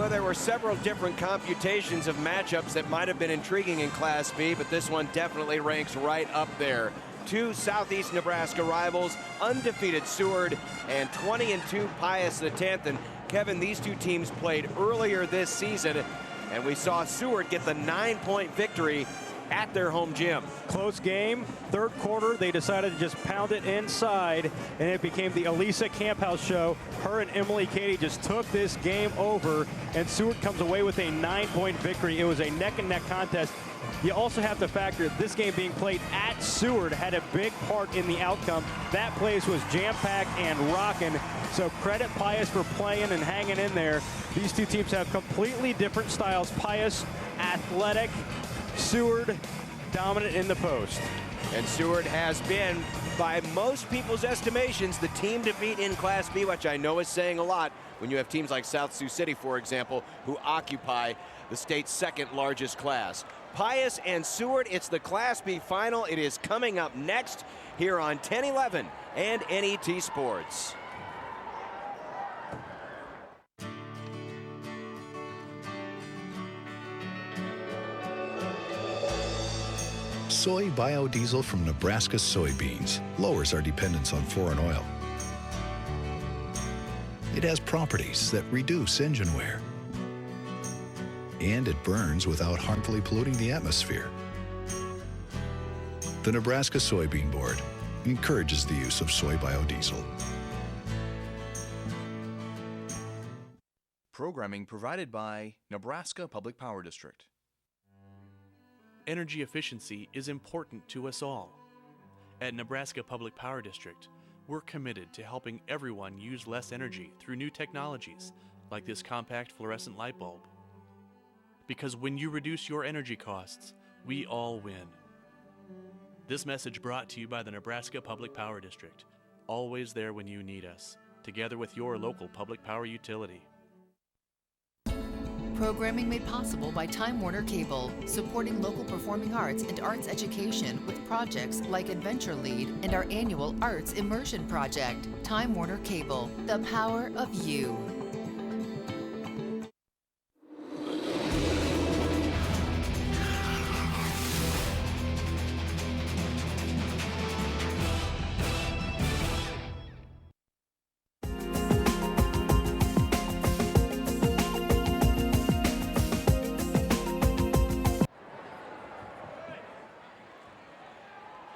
Well, there were several different computations of matchups that might have been intriguing in Class B, but this one definitely ranks right up there. Two Southeast Nebraska rivals, undefeated Seward and 20-2 Pius X. And Kevin, these two teams played earlier this season, and we saw Seward get the 9-point victory at their home gym. Close game. Third quarter, they decided to just pound it inside, and it became the Elisa Camphouse show. Her and Emily Cady just took this game over, and Seward comes away with a 9-point victory. It was a neck-and-neck contest. You also have to factor this game being played at Seward had a big part in the outcome. That place was jam-packed and rocking. So credit Pius for playing and hanging in there. These two teams have completely different styles. Pius, athletic. Seward, dominant in the post. And Seward has been, by most people's estimations, the team to beat in Class B, which I know is saying a lot when you have teams like South Sioux City, for example, who occupy the state's second largest class. Pius and Seward, it's the Class B final. It is coming up next here on 1011 and NET Sports. Soy biodiesel from Nebraska soybeans lowers our dependence on foreign oil. It has properties that reduce engine wear. And it burns without harmfully polluting the atmosphere. The Nebraska Soybean Board encourages the use of soy biodiesel. Programming provided by Nebraska Public Power District. Energy efficiency is important to us all. At Nebraska Public Power District, we're committed to helping everyone use less energy through new technologies like this compact fluorescent light bulb. Because when you reduce your energy costs, we all win. This message brought to you by the Nebraska Public Power District, always there when you need us, together with your local public power utility. Programming made possible by Time Warner Cable, supporting local performing arts and arts education with projects like Adventure Lead and our annual Arts Immersion Project. Time Warner Cable, the power of you.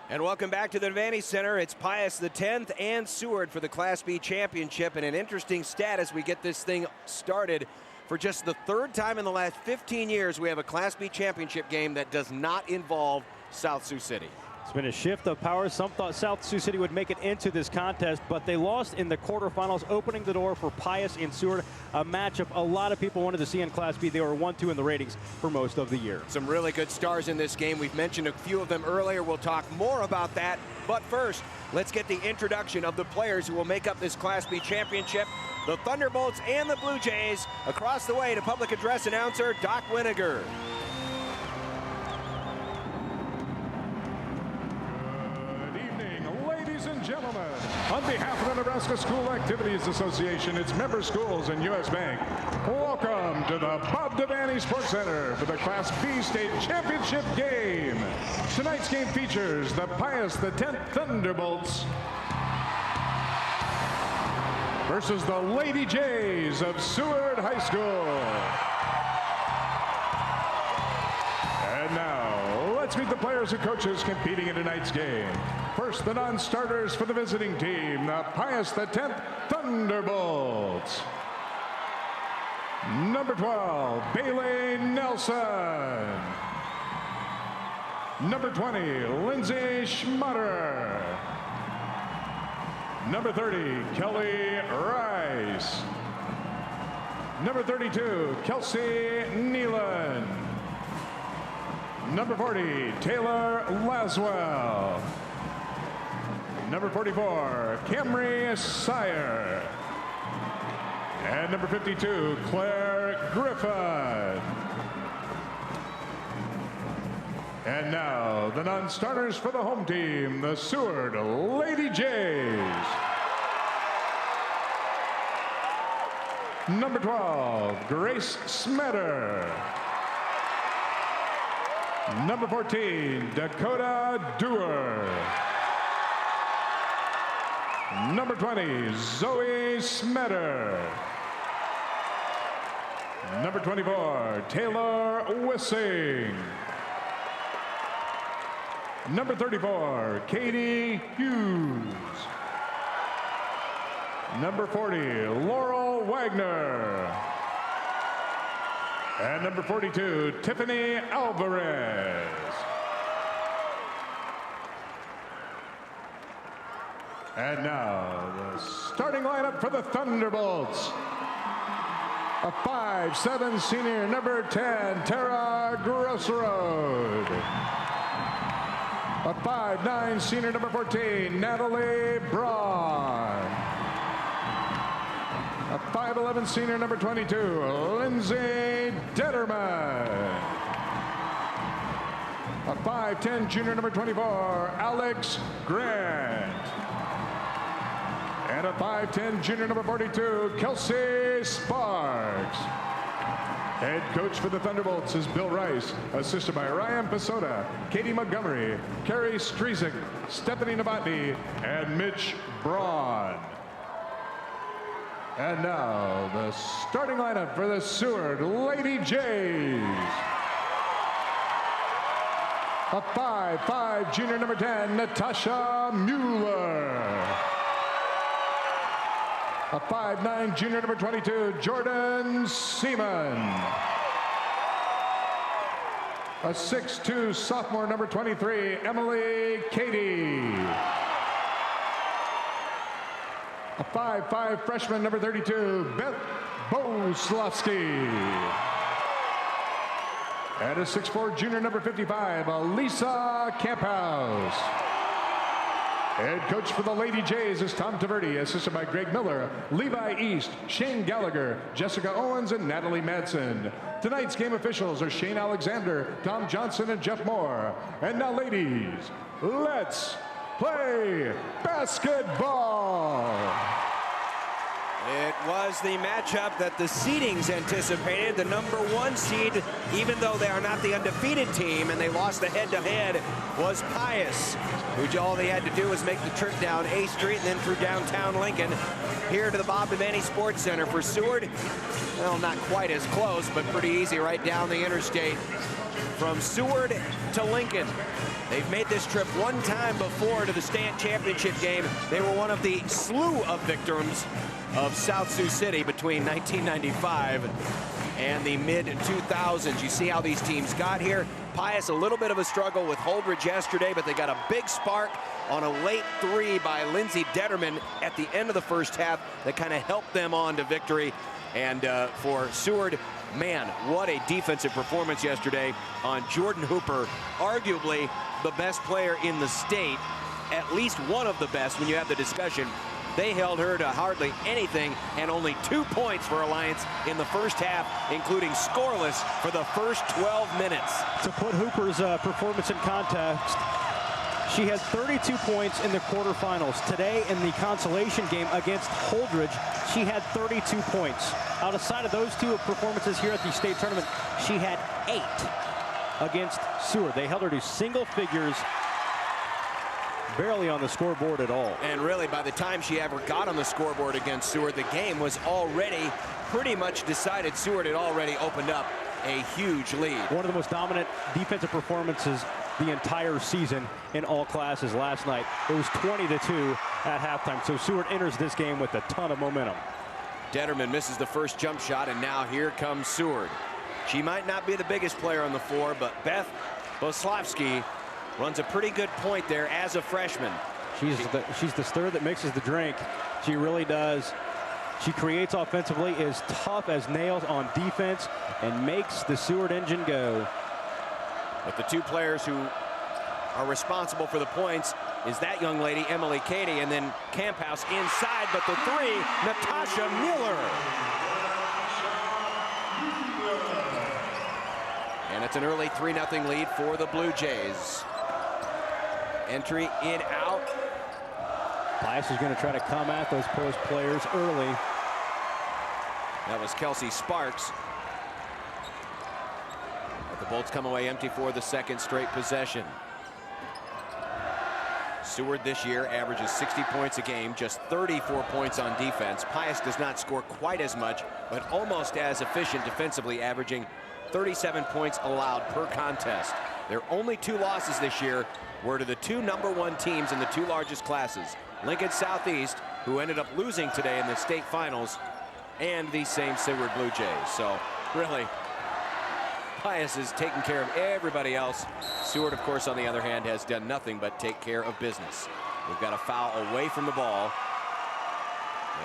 And welcome back to the Devaney Center. It's Pius X and Seward for the Class B championship. And an interesting stat as we get this thing started. For just the third time in the last 15 years, we have a Class B championship game that does not involve South Sioux City. It's been a shift of power. Some thought South Sioux City would make it into this contest, but they lost in the quarterfinals, opening the door for Pius and Seward, a matchup a lot of people wanted to see in Class B. They were 1-2 in the ratings for most of the year. Some really good stars in this game. We've mentioned a few of them earlier. We'll talk more about that. But first, let's get the introduction of the players who will make up this Class B championship. The Thunderbolts and the Blue Jays. Across the way to public address announcer Doc Winiger. Gentlemen, on behalf of the Nebraska School Activities Association, its member schools, and U.S. Bank, welcome to the Bob Devaney Sports Center for the Class B State Championship game. Tonight's game features the Pius X Thunderbolts versus the Lady Jays of Seward High School. And now, let's meet the players and coaches competing in tonight's game. First, the non-starters for the visiting team, the Pius X Thunderbolts. Number 12, Bailey Nelson. Number 20, Lindsay Schmutter. Number 30, Kelly Rice. Number 32, Kelsey Nealon. Number 40, Taylor Laswell. Number 44, Camry Sire. And number 52, Claire Griffin. And now, the non-starters for the home team, the Seward Lady Jays. Number 12, Grace Smetter. Number 14, Dakota Dewar. Number 20, Zoe Smetter. Number 24, Taylor Wissing. Number 34, Katie Hughes. Number 40, Laurel Wagner. And number 42, Tiffany Alvarez. And now the starting lineup for the Thunderbolts. A 5'7" senior, number 10, Tara Grossroad. A 5'9" senior, number 14, Natalie Braun. A 5'11" senior, number 22, Lindsay Detterman. A 5'10" junior, number 24, Alex Grant. And a 5'10" junior, number 42, Kelsey Sparks. Head coach for the Thunderbolts is Bill Rice, assisted by Ryan Pasoda, Katie Montgomery, Carrie Strezik, Stephanie Novotny, and Mitch Braun. And now the starting lineup for the Seward Lady Jays. A 5'5" junior, number 10, Natasha Mueller. A 5'9" junior, number 22, Jordan Seaman. A 6'2" sophomore, number 23, Emily Cady. A 5'5" freshman, number 32, Beth Boslavsky. And a 6'4" junior, number 55, Elisa Camphouse. Head coach for the Lady Jays is Tom Taverdi, assisted by Greg Miller, Levi East, Shane Gallagher, Jessica Owens, and Natalie Madsen. Tonight's game officials are Shane Alexander, Tom Johnson, and Jeff Moore. And now, ladies, let's play basketball. It was the matchup that the seedings anticipated. The number 1 seed, even though they are not the undefeated team and they lost the head-to-head, was Pius, who all they had to do was make the trip down A Street and then through downtown Lincoln here to the Bob Devaney Sports Center. For Seward, well, not quite as close, but pretty easy right down the interstate from Seward to Lincoln. They've made this trip one time before to the state championship game. They were one of the slew of victims of South Sioux City between 1995 and the mid-2000s. You see how these teams got here. Pius, a little bit of a struggle with Holdridge yesterday, but they got a big spark on a late 3 by Lindsay Detterman at the end of the first half that kind of helped them on to victory. And for Seward, man, what a defensive performance yesterday on Jordan Hooper, arguably the best player in the state, at least one of the best when you have the discussion. They held her to hardly anything, and only 2 points for Alliance in the first half, including scoreless for the first 12 minutes. To put Hooper's performance in context, she had 32 points in the quarterfinals. Today in the consolation game against Holdridge, she had 32 points. Outside of those 2 performances here at the state tournament, she had 8 against Seward. They held her to single figures, barely on the scoreboard at all. And really, by the time she ever got on the scoreboard against Seward, the game was already pretty much decided. Seward had already opened up a huge lead. One of the most dominant defensive performances the entire season in all classes last night. It was 20-2 at halftime. So Seward enters this game with a ton of momentum. Detterman misses the first jump shot, and now here comes Seward. She might not be the biggest player on the floor, but Beth Boslavsky runs a pretty good point there as a freshman. She's the stir that mixes the drink. She really does. She creates offensively, is tough as nails on defense, and makes the Seward engine go. But the 2 players who are responsible for the points is that young lady, Emily Cady, and then Camphouse inside, but the 3, Natasha Mueller. And it's an early 3-0 lead for the Blue Jays. Entry in, out. Pius is going to try to come at those post players early. That was Kelsey Sparks. But the Bolts come away empty for the second straight possession. Seward this year averages 60 points a game, just 34 points on defense. Pius does not score quite as much, but almost as efficient defensively, averaging 37 points allowed per contest. Their only 2 losses this year were to the 2 #1 teams in the 2 largest classes, Lincoln Southeast, who ended up losing today in the state finals, and the same Seward Bluejays. So really, Pius is taking care of everybody else. Seward, of course, on the other hand, has done nothing but take care of business. We've got a foul away from the ball,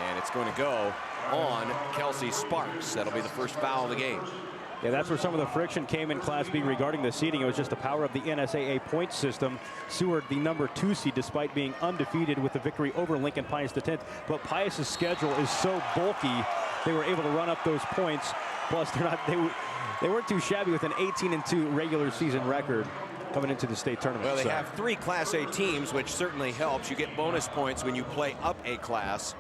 and it's going to go on Kelsey Sparks. That'll be the first foul of the game. Yeah, that's where some of the friction came in Class B regarding the seeding. It was just the power of the NSAA point system. Seward, the #2 seed, despite being undefeated with the victory over Lincoln Pius X. But Pius's schedule is so bulky, they were able to run up those points. Plus, they weren't too shabby with an 18-2 regular season record coming into the state tournament. Well, they have 3 Class A teams, which certainly helps. You get bonus points when you play up a class.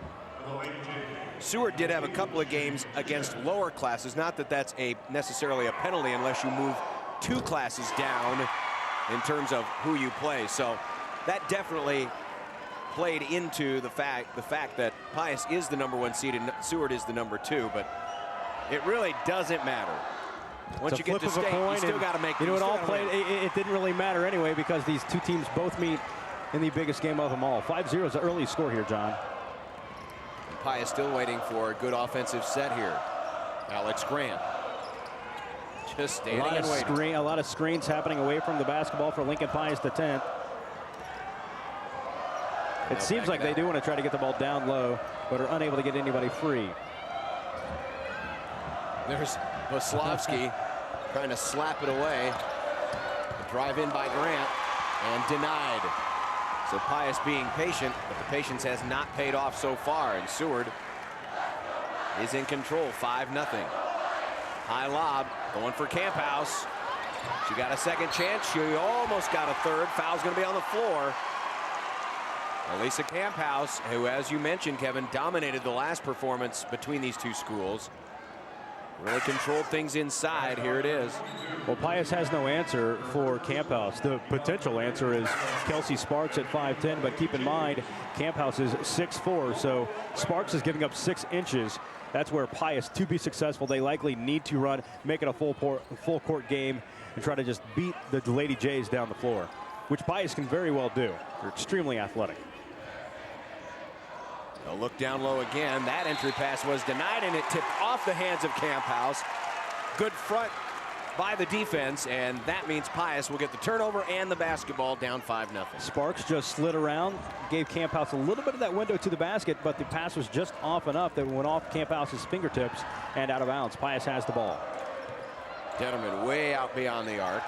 Seward did have a couple of games against lower classes. Not that that's necessarily a penalty unless you move 2 classes down in terms of who you play. So that definitely played into the fact that Pius is the #1 seed and Seward is the #2. But it really doesn't matter. Once you get to state, you still got to make. You know, it didn't really matter anyway because these 2 teams both meet in the biggest game of them all. 5-0 is the early score here, John. Pius still waiting for a good offensive set here. Alex Grant just standing and waiting. A lot of screens happening away from the basketball for Lincoln Pius X. It seems like they do want to try to get the ball down low, but are unable to get anybody free. There's Poslavsky trying to slap it away. The drive in by Grant and denied. So Pius being patient, but the patience has not paid off so far, and Seward is in control, 5-0. High lob, going for Camphouse. She got a second chance. She almost got a third. Foul's going to be on the floor. Elisa Camphouse, who, as you mentioned, Kevin, dominated the last performance between these 2 schools. Really controlled things inside. Here it is. Well, Pius has no answer for Camphouse. The potential answer is Kelsey Sparks at 5'10", but keep in mind, Camphouse is 6'4", so Sparks is giving up 6 inches. That's where Pius, to be successful, they likely need to run, make it a full court game, and try to just beat the Lady Jays down the floor, which Pius can very well do. They're extremely athletic. A look down low again. That entry pass was denied, and it tipped off the hands of Camphouse. Good front by the defense, and that means Pius will get the turnover and the basketball, down 5-0. Sparks just slid around, gave Camphouse a little bit of that window to the basket, but the pass was just off enough that it went off Camphouse's fingertips and out of bounds. Pius has the ball. Dennerman way out beyond the arc.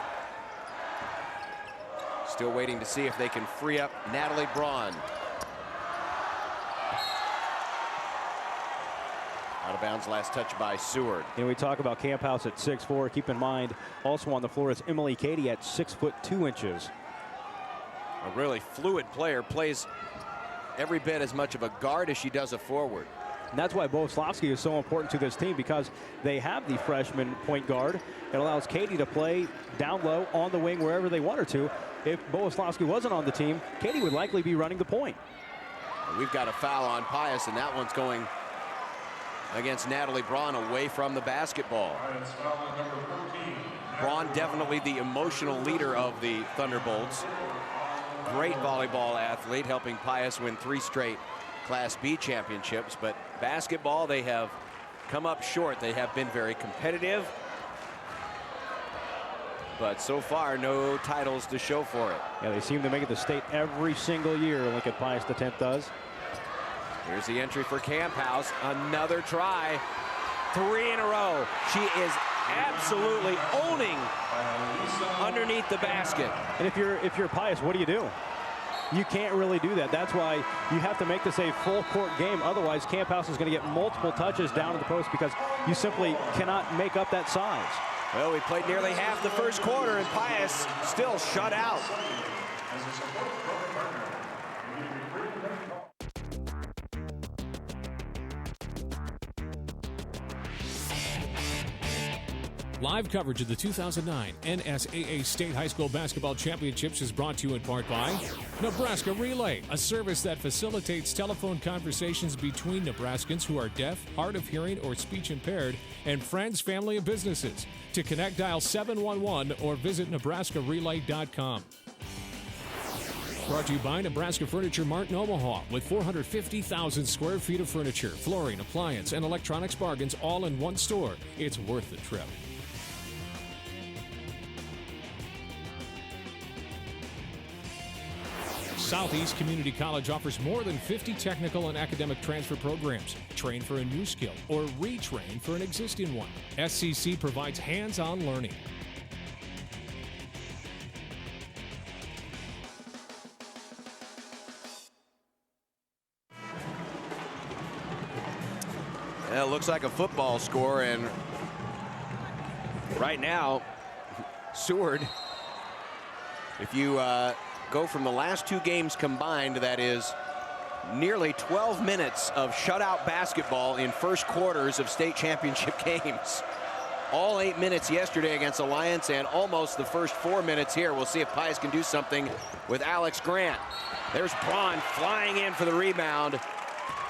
Still waiting to see if they can free up Natalie Braun. Out of bounds, last touch by Seward. And we talk about Camphouse at 6'4". Keep in mind, also on the floor is Emily Cady at 6'2". A really fluid player, plays every bit as much of a guard as she does a forward. And that's why Boleslavsky is so important to this team, because they have the freshman point guard. It allows Cady to play down low on the wing wherever they want her to. If Boleslavsky wasn't on the team, Cady would likely be running the point. We've got a foul on Pius, and that one's going against Natalie Braun away from the basketball. Braun definitely the emotional leader of the Thunderbolts. Great volleyball athlete, helping Pius win 3 straight Class B championships. But basketball, they have come up short. They have been very competitive, but so far no titles to show for it. Yeah, they seem to make it to state every single year, Lincoln Pius X does. Here's the entry for Camphouse. Another try. 3 in a row. She is absolutely owning underneath the basket. And if you're Pius, what do? You can't really do that. That's why you have to make this a full court game. Otherwise, Camphouse is going to get multiple touches down to the post because you simply cannot make up that size. Well, we played nearly half the first quarter, and Pius still shut out. Live coverage of the 2009 NSAA State High School Basketball Championships is brought to you in part by Nebraska Relay, a service that facilitates telephone conversations between Nebraskans who are deaf, hard of hearing, or speech impaired, and friends, family, and businesses. To connect, dial 711 or visit NebraskaRelay.com. Brought to you by Nebraska Furniture Mart in Omaha, with 450,000 square feet of furniture, flooring, appliance, and electronics bargains all in one store. It's worth the trip. Southeast Community College offers more than 50 technical and academic transfer programs. Train for a new skill or retrain for an existing one. SCC provides hands-on learning. Well, it looks like a football score, and right now, Seward, if you go from the last two games combined, that is nearly 12 minutes of shutout basketball in first quarters of state championship games. All 8 minutes yesterday against Alliance and almost the first 4 minutes here. We'll see if Pius can do something with Alex Grant. There's Braun flying in for the rebound.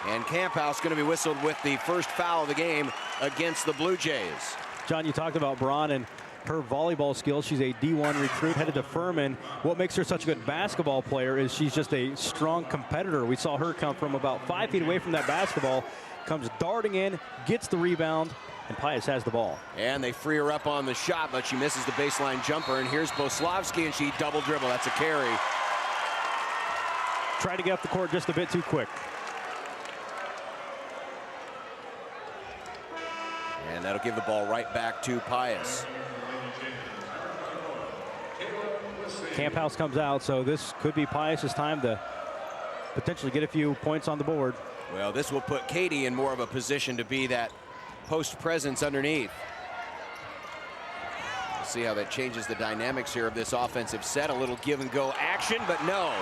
And Camphouse going to be whistled with the first foul of the game against the Blue Jays. John, you talked about Braun and her volleyball skills. She's a D1 recruit headed to Furman. What makes her such a good basketball player is she's just a strong competitor. We saw her come from about 5 feet away from that basketball, comes darting in, gets the rebound, and Pius has the ball. And they free her up on the shot, but she misses the baseline jumper. And here's Boslavsky, and she double dribble. That's a carry. Tried to get up the court just a bit too quick. And that'll give the ball right back to Pius. Camphouse comes out, so this could be Pius's time to potentially get a few points on the board. Well, this will put Katie in more of a position to be that post presence underneath. We'll see how that changes the dynamics here of this offensive set. A little give and go action, but no.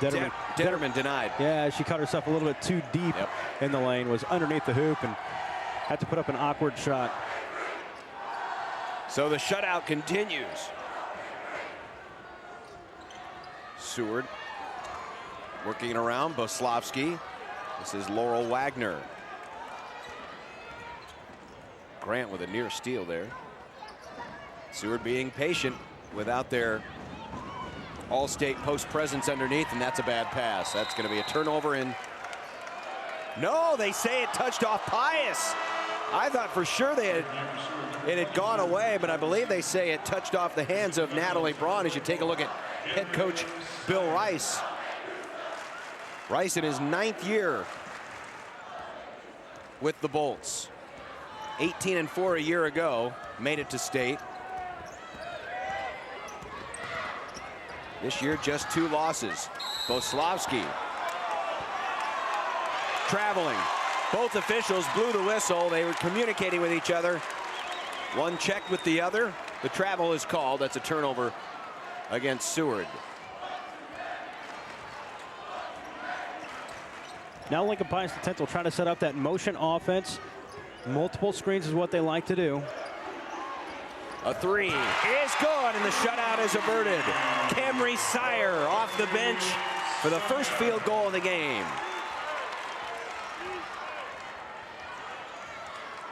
Detterman denied. Yeah, she cut herself a little bit too deep in the lane, was underneath the hoop and had to put up an awkward shot. So the shutout continues. Seward working around Boslavsky. This is Laurel Wagner. Grant with a near steal there. Seward being patient without their all-state post presence underneath, and that's a bad pass. That's going to be a turnover. And no, they say it touched off Pius. I thought for sure it had gone away, but I believe they say it touched off the hands of Natalie Braun. As you take a look at head coach Bill Rice. Rice in his 9th year with the Bolts. 18-4 a year ago, made it to state. This year, just 2 losses. Boslavsky traveling. Both officials blew the whistle. They were communicating with each other. One checked with the other. The travel is called. That's a turnover against Seward. Now Lincoln Pius X will try to set up that motion offense. Multiple screens is what they like to do. A 3 is good, and the shutout is averted. Camry Sire off the bench for the first field goal of the game.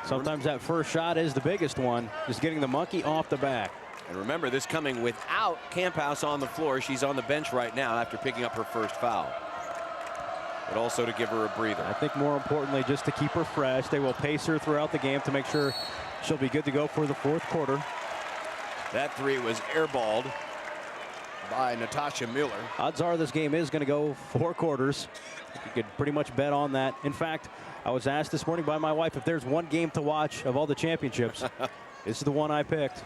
Sometimes that first shot is the biggest one, just getting the monkey off the back. And remember, this coming without Camphouse on the floor. She's on the bench right now after picking up her first foul. But also to give her a breather. I think more importantly, just to keep her fresh. They will pace her throughout the game to make sure she'll be good to go for the 4th quarter. That 3 was airballed by Natasha Miller. Odds are this game is going to go 4 quarters. You could pretty much bet on that. In fact, I was asked this morning by my wife if there's one game to watch of all the championships. This is the one I picked.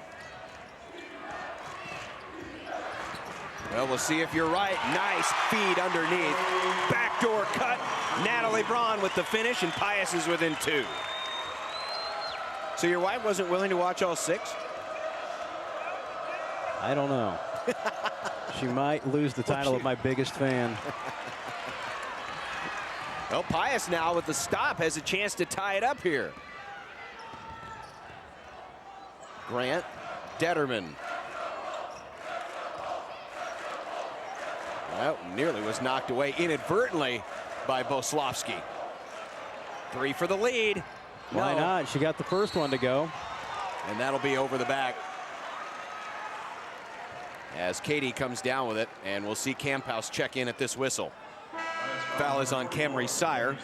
Well, we'll see if you're right. Nice feed underneath. Backdoor cut. Natalie Braun with the finish, and Pius is within 2. So your wife wasn't willing to watch all 6? I don't know. She might lose the title of my biggest fan. Well, Pius now with the stop has a chance to tie it up here. Grant, Detterman. Well, nearly was knocked away inadvertently by Boslavsky. 3 for the lead. Why not? She got the first one to go. And that'll be over the back. As Katie comes down with it, and we'll see Camphouse check in at this whistle. Foul is on Camry Sire,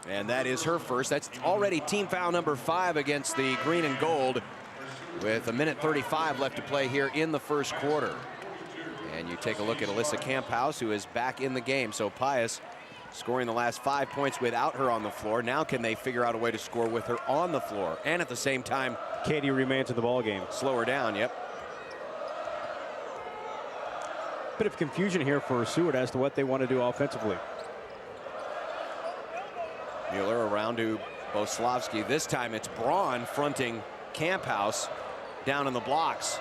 and that is her first. That's already team foul number 5 against the green and gold, with 1:35 left to play here in the first quarter. And you take a look at Alyssa Camphouse, who is back in the game. So Pius scoring the last 5 points without her on the floor. Now can they figure out a way to score with her on the floor? And at the same time, Katie remains in the ball game. Slow her down, yep. Bit of confusion here for Seward as to what they want to do offensively. Mueller around to Boslavsky. This time it's Braun fronting Camphouse down in the blocks,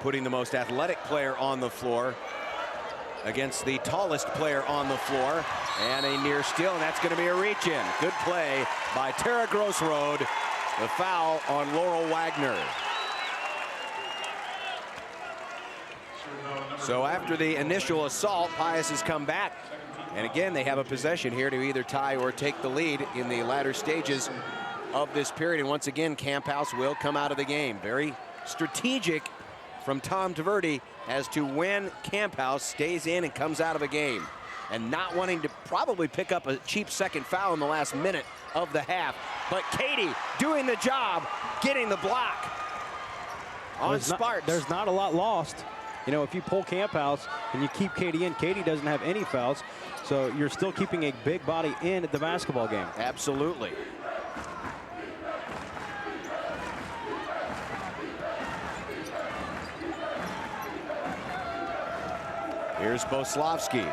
putting the most athletic player on the floor against the tallest player on the floor, and a near steal, and that's going to be a reach in. Good play by Tara Grossroad. The foul on Laurel Wagner. So after the initial assault, Pius has come back, and again they have a possession here to either tie or take the lead in the latter stages of this period. And once again, Camphouse will come out of the game. Very strategic from Tom Taverdi as to when Camphouse stays in and comes out of a game, and not wanting to probably pick up a cheap second foul in the last minute of the half. But Katie doing the job, getting the block on Sparks. There's not a lot lost. You know, if you pull Camphouse and you keep Katie in, Katie doesn't have any fouls, so you're still keeping a big body in the basketball game. Absolutely. Here's Boslavsky.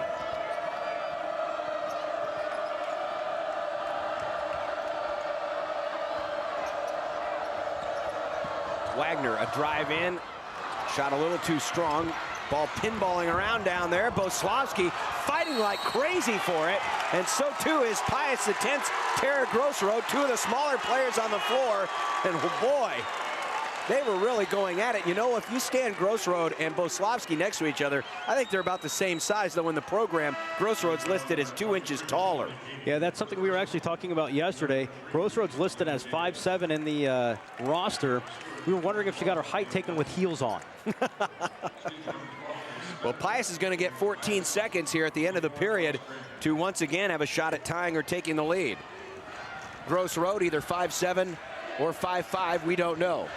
Wagner, a drive in. Shot a little too strong. Ball pinballing around down there. Boslavsky fighting like crazy for it. And so too is Pius X, Tara Grossroad, 2 of the smaller players on the floor. And oh boy, they were really going at it. You know, if you stand Grossroad and Boslavsky next to each other, I think they're about the same size, though in the program, Grossroad's listed as 2 inches taller. Yeah, that's something we were actually talking about yesterday. Grossroad's listed as 5'7" in the roster. We were wondering if she got her height taken with heels on. Well, Pius is going to get 14 seconds here at the end of the period to once again have a shot at tying or taking the lead. Grossroad either 5'7" or 5'5", we don't know.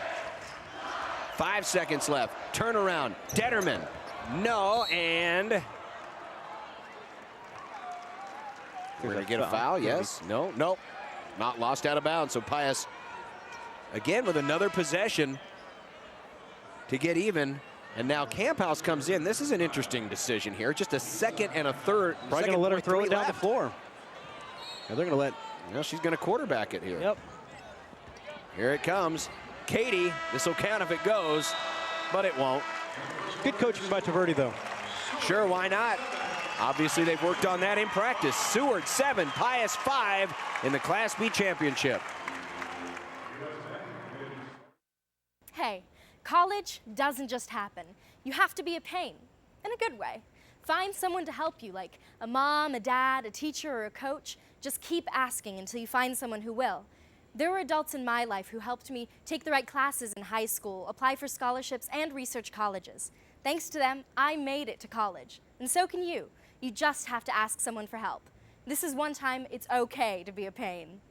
5 seconds left. Turnaround. Detterman. No, and we're going to get a foul. Yes. No. Nope. Not lost out of bounds. So Pius again with another possession to get even. And now Camphouse comes in. This is an interesting decision here. Just a second and a third. Probably going to let her throw it down the floor. Yeah, they're going to let. You know, she's going to quarterback it here. Yep. Here it comes. Katie, this will count if it goes, but it won't. Good coaching by Taverdi, though. Sure, why not? Obviously, they've worked on that in practice. Seward 7, Pius 5 in the Class B championship. Hey, college doesn't just happen. You have to be a pain, in a good way. Find someone to help you, like a mom, a dad, a teacher, or a coach. Just keep asking until you find someone who will. There were adults in my life who helped me take the right classes in high school, apply for scholarships, and research colleges. Thanks to them, I made it to college. And so can you. You just have to ask someone for help. This is one time it's okay to be a pain.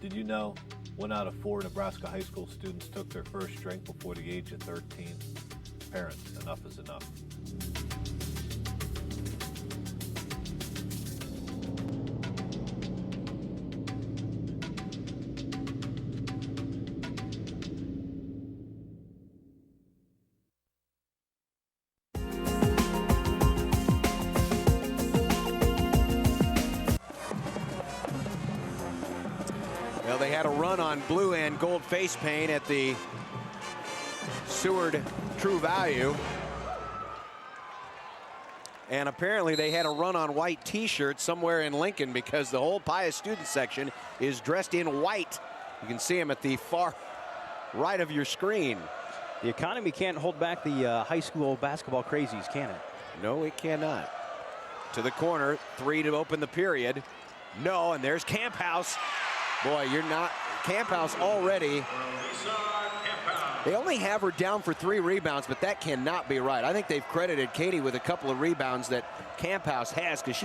Did you know 1 out of 4 Nebraska high school students took their first drink before the age of 13? Parents, enough is enough. Well, they had a run on blue and gold face paint at the Seward True Value. And apparently they had a run on white t-shirts somewhere in Lincoln because the whole Pius student section is dressed in white. You can see them at the far right of your screen. The economy can't hold back the high school basketball crazies, can it? No, it cannot. To the corner, 3 to open the period. No, and there's Camp House. Boy, you're not, Camp House already. They only have her down for 3 rebounds, but that cannot be right. I think they've credited Katie with a couple of rebounds that Camp House has, because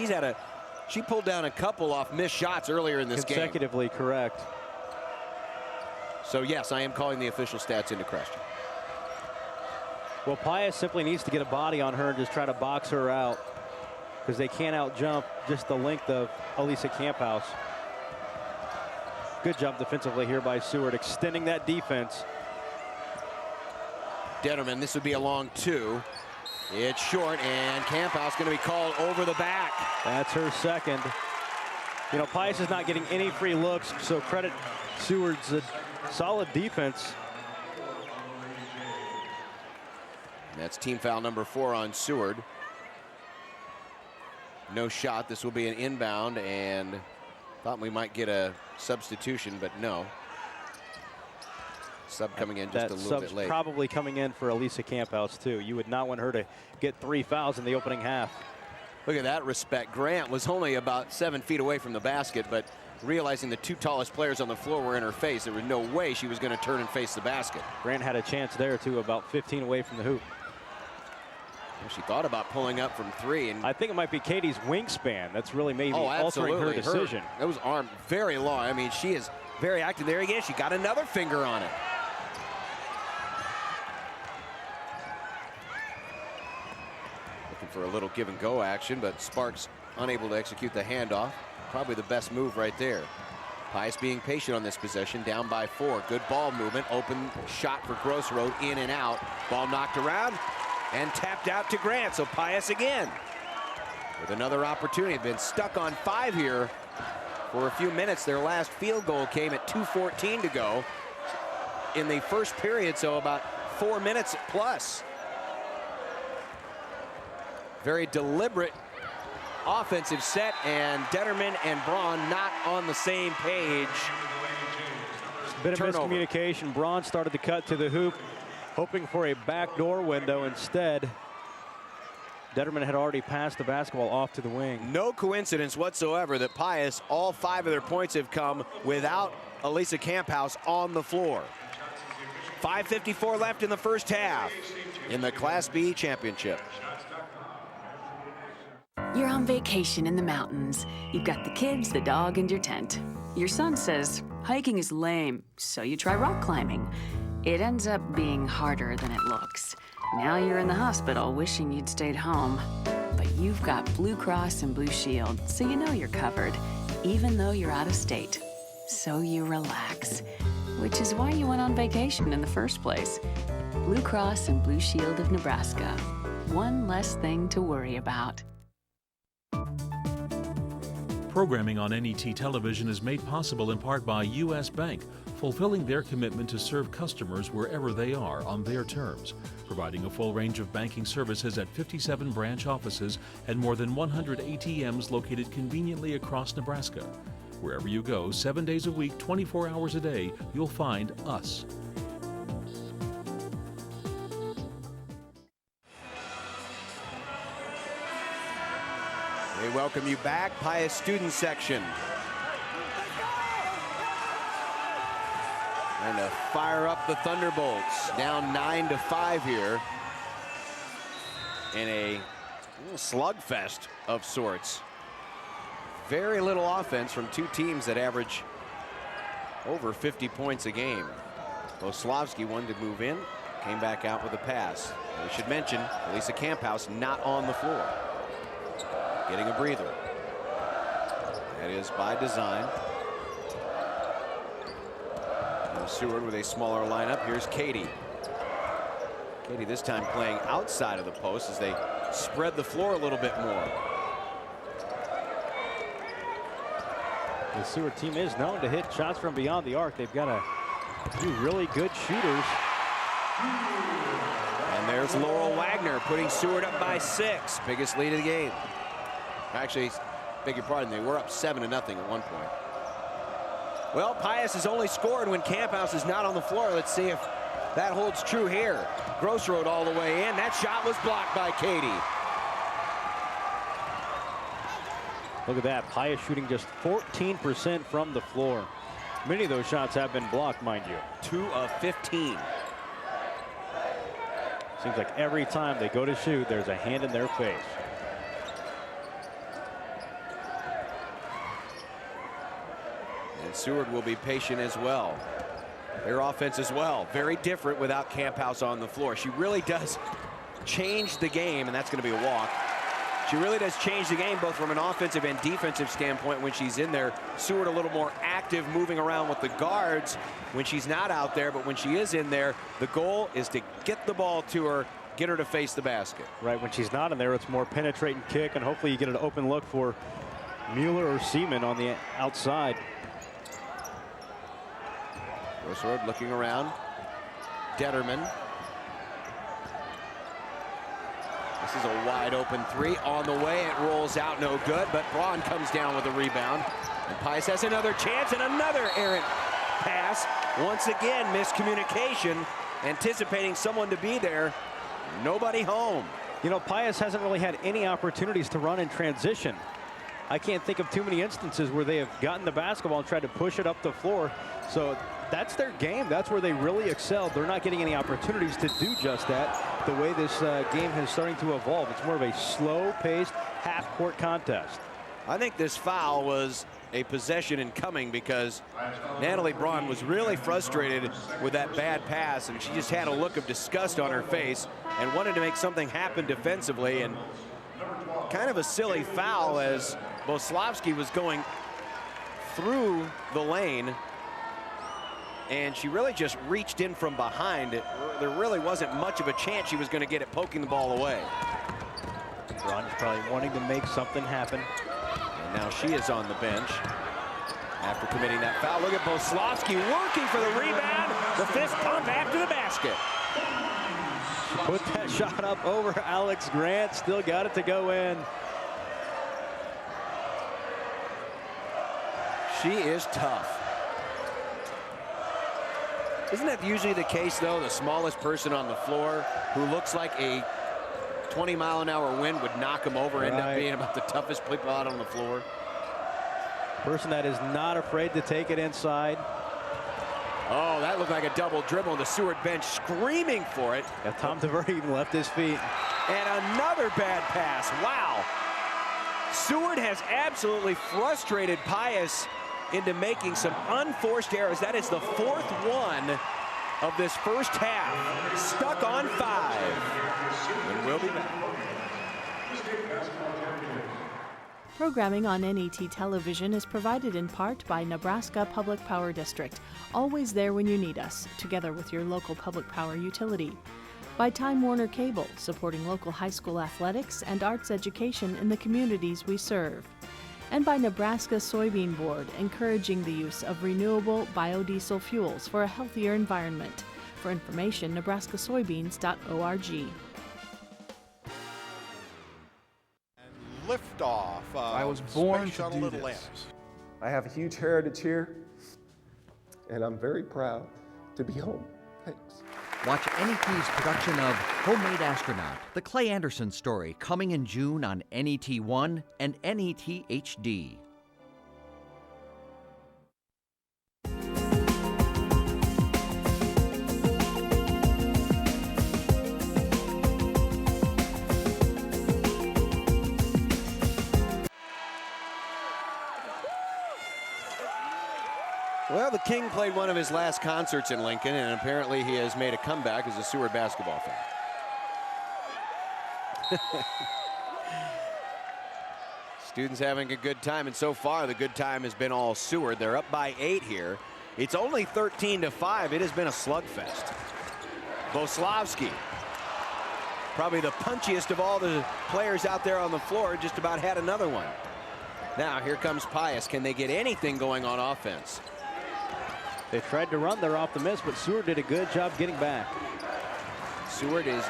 she pulled down a couple off missed shots earlier in this game. Consecutively correct. So yes, I am calling the official stats into question. Well, Pius simply needs to get a body on her and just try to box her out, because they can't out-jump just the length of Elisa Camphouse. Good job defensively here by Seward, extending that defense. Detterman, this would be a long 2. It's short, and Camphouse going to be called over the back. That's her second. You know, Pius is not getting any free looks, so credit Seward's solid defense. That's team foul number 4 on Seward. No shot. This will be an inbound, and thought we might get a substitution, but no. Sub coming in just a little bit late. Probably coming in for Elisa Camphouse too. You would not want her to get 3 fouls in the opening half. Look at that respect. Grant was only about 7 feet away from the basket, but realizing the 2 tallest players on the floor were in her face, there was no way she was going to turn and face the basket. Grant had a chance there too, about 15 away from the hoop. Well, she thought about pulling up from 3, and I think it might be Katie's wingspan that's really maybe altering her decision. Those arms very long. I mean, she is very active. There again, she got another finger on it. Looking for a little give and go action, but Sparks unable to execute the handoff. Probably the best move right there. Pius being patient on this possession, down by 4. Good ball movement, open shot for Grossroad, in and out. Ball knocked around and tapped out to Grant, so Pius again with another opportunity. Been stuck on 5 here for a few minutes. Their last field goal came at 2:14 to go in the first period, so about 4 minutes plus. Very deliberate offensive set, and Detterman and Braun not on the same page. Bit of miscommunication. Braun started to cut to the hoop, hoping for a backdoor window. Instead, Detterman had already passed the basketball off to the wing. No coincidence whatsoever that Pius, all 5 of their points have come without Elisa Camphouse on the floor. 5:54 left in the first half in the Class B championship. You're on vacation in the mountains. You've got the kids, the dog, and your tent. Your son says, hiking is lame, so you try rock climbing. It ends up being harder than it looks. Now you're in the hospital wishing you'd stayed home. But you've got Blue Cross and Blue Shield, so you know you're covered, even though you're out of state. So you relax, which is why you went on vacation in the first place. Blue Cross and Blue Shield of Nebraska. One less thing to worry about. Programming on NET television is made possible in part by U.S. Bank, fulfilling their commitment to serve customers wherever they are on their terms, providing a full range of banking services at 57 branch offices and more than 100 ATMs located conveniently across Nebraska. Wherever you go, 7 days a week, 24 hours a day, you'll find us. We welcome you back, Pius student section. Trying to fire up the Thunderbolts, down 9-5 here in a little slugfest of sorts. Very little offense from 2 teams that average over 50 points a game. Boslavsky wanted to move in, came back out with a pass. We should mention Elisa Camphouse not on the floor, getting a breather. That is by design. And Seward with a smaller lineup. Here's Katie. Katie this time playing outside of the post as they spread the floor a little bit more. The Seward team is known to hit shots from beyond the arc. They've got a few really good shooters. And And there's Laurel Wagner putting Seward up by 6. Biggest lead of the game. Actually, beg your pardon, they were up 7-0 at one point. Well, Pius has only scored when Camphouse is not on the floor. Let's see if that holds true here. Gross Road all the way in. That shot was blocked by Katie. Look at that. Pius shooting just 14% from the floor. Many of those shots have been blocked, mind you. 2 of 15. Seems like every time they go to shoot, there's a hand in their face. And Seward will be patient as well. Their offense as well. Very different without Camphouse on the floor. She really does change the game, and that's going to be a walk. She really does change the game both from an offensive and defensive standpoint when she's in there. Seward a little more active, moving around with the guards when she's not out there, but when she is in there, the goal is to get the ball to her, get her to face the basket. Right, when she's not in there, it's more penetrating kick, and hopefully you get an open look for Mueller or Seaman on the outside. Sword looking around. Detterman. This is a wide open 3 on the way. It rolls out, no good, but Braun comes down with a rebound. And Pius has another chance and another errant pass. Once again, miscommunication, anticipating someone to be there. Nobody home. You know, Pius hasn't really had any opportunities to run in transition. I can't think of too many instances where they have gotten the basketball and tried to push it up the floor. So that's their game. That's where they really excel. They're not getting any opportunities to do just that. The way this game is starting to evolve, it's more of a slow-paced half-court contest. I think this foul was a possession in coming because Natalie Braun was really frustrated with that bad pass, and she just had a look of disgust on her face and wanted to make something happen defensively. And kind of a silly foul as Boslavsky was going through the lane, and she really just reached in from behind. There really wasn't much of a chance she was going to get it poking the ball away. Braun is probably wanting to make something happen. And now she is on the bench after committing that foul. Look at Boslavsky working for the rebound. The fifth pump after the basket. She put that shot up over Alex Grant. Still got it to go in. She is tough. Isn't that usually the case, though? The smallest person on the floor who looks like a 20-mile-an-hour wind would knock him over, end up being about the toughest people out on the floor. Person that is not afraid to take it inside. Oh, that looked like a double dribble. The Seward bench screaming for it. Yeah, Tom DeVerde even left his feet. And another bad pass. Wow. Seward has absolutely frustrated Pius into making some unforced errors. That is the 4th one of this first half. Stuck on 5. And we'll be back. Programming on NET television is provided in part by Nebraska Public Power District, always there when you need us, together with your local public power utility. By Time Warner Cable, supporting local high school athletics and arts education in the communities we serve. And by Nebraska Soybean Board, encouraging the use of renewable biodiesel fuels for a healthier environment. For information, nebraskasoybeans.org. Liftoff. I was born Space to do Little this. Atlas. I have a huge heritage here, and I'm very proud to be home. Thanks. Watch NET's production of Homemade Astronaut, the Clay Anderson story, coming in June on NET1 and NET HD. Well, the King played one of his last concerts in Lincoln, and apparently he has made a comeback as a Seward basketball fan. Students having a good time, and so far the good time has been all Seward. They're up by 8 here. It's only 13-5. It has been a slugfest. Boslavsky, probably the punchiest of all the players out there on the floor, just about had another one. Now here comes Pius. Can they get anything going on offense? They tried to run, they're off the miss, but Seward did a good job getting back. Seward is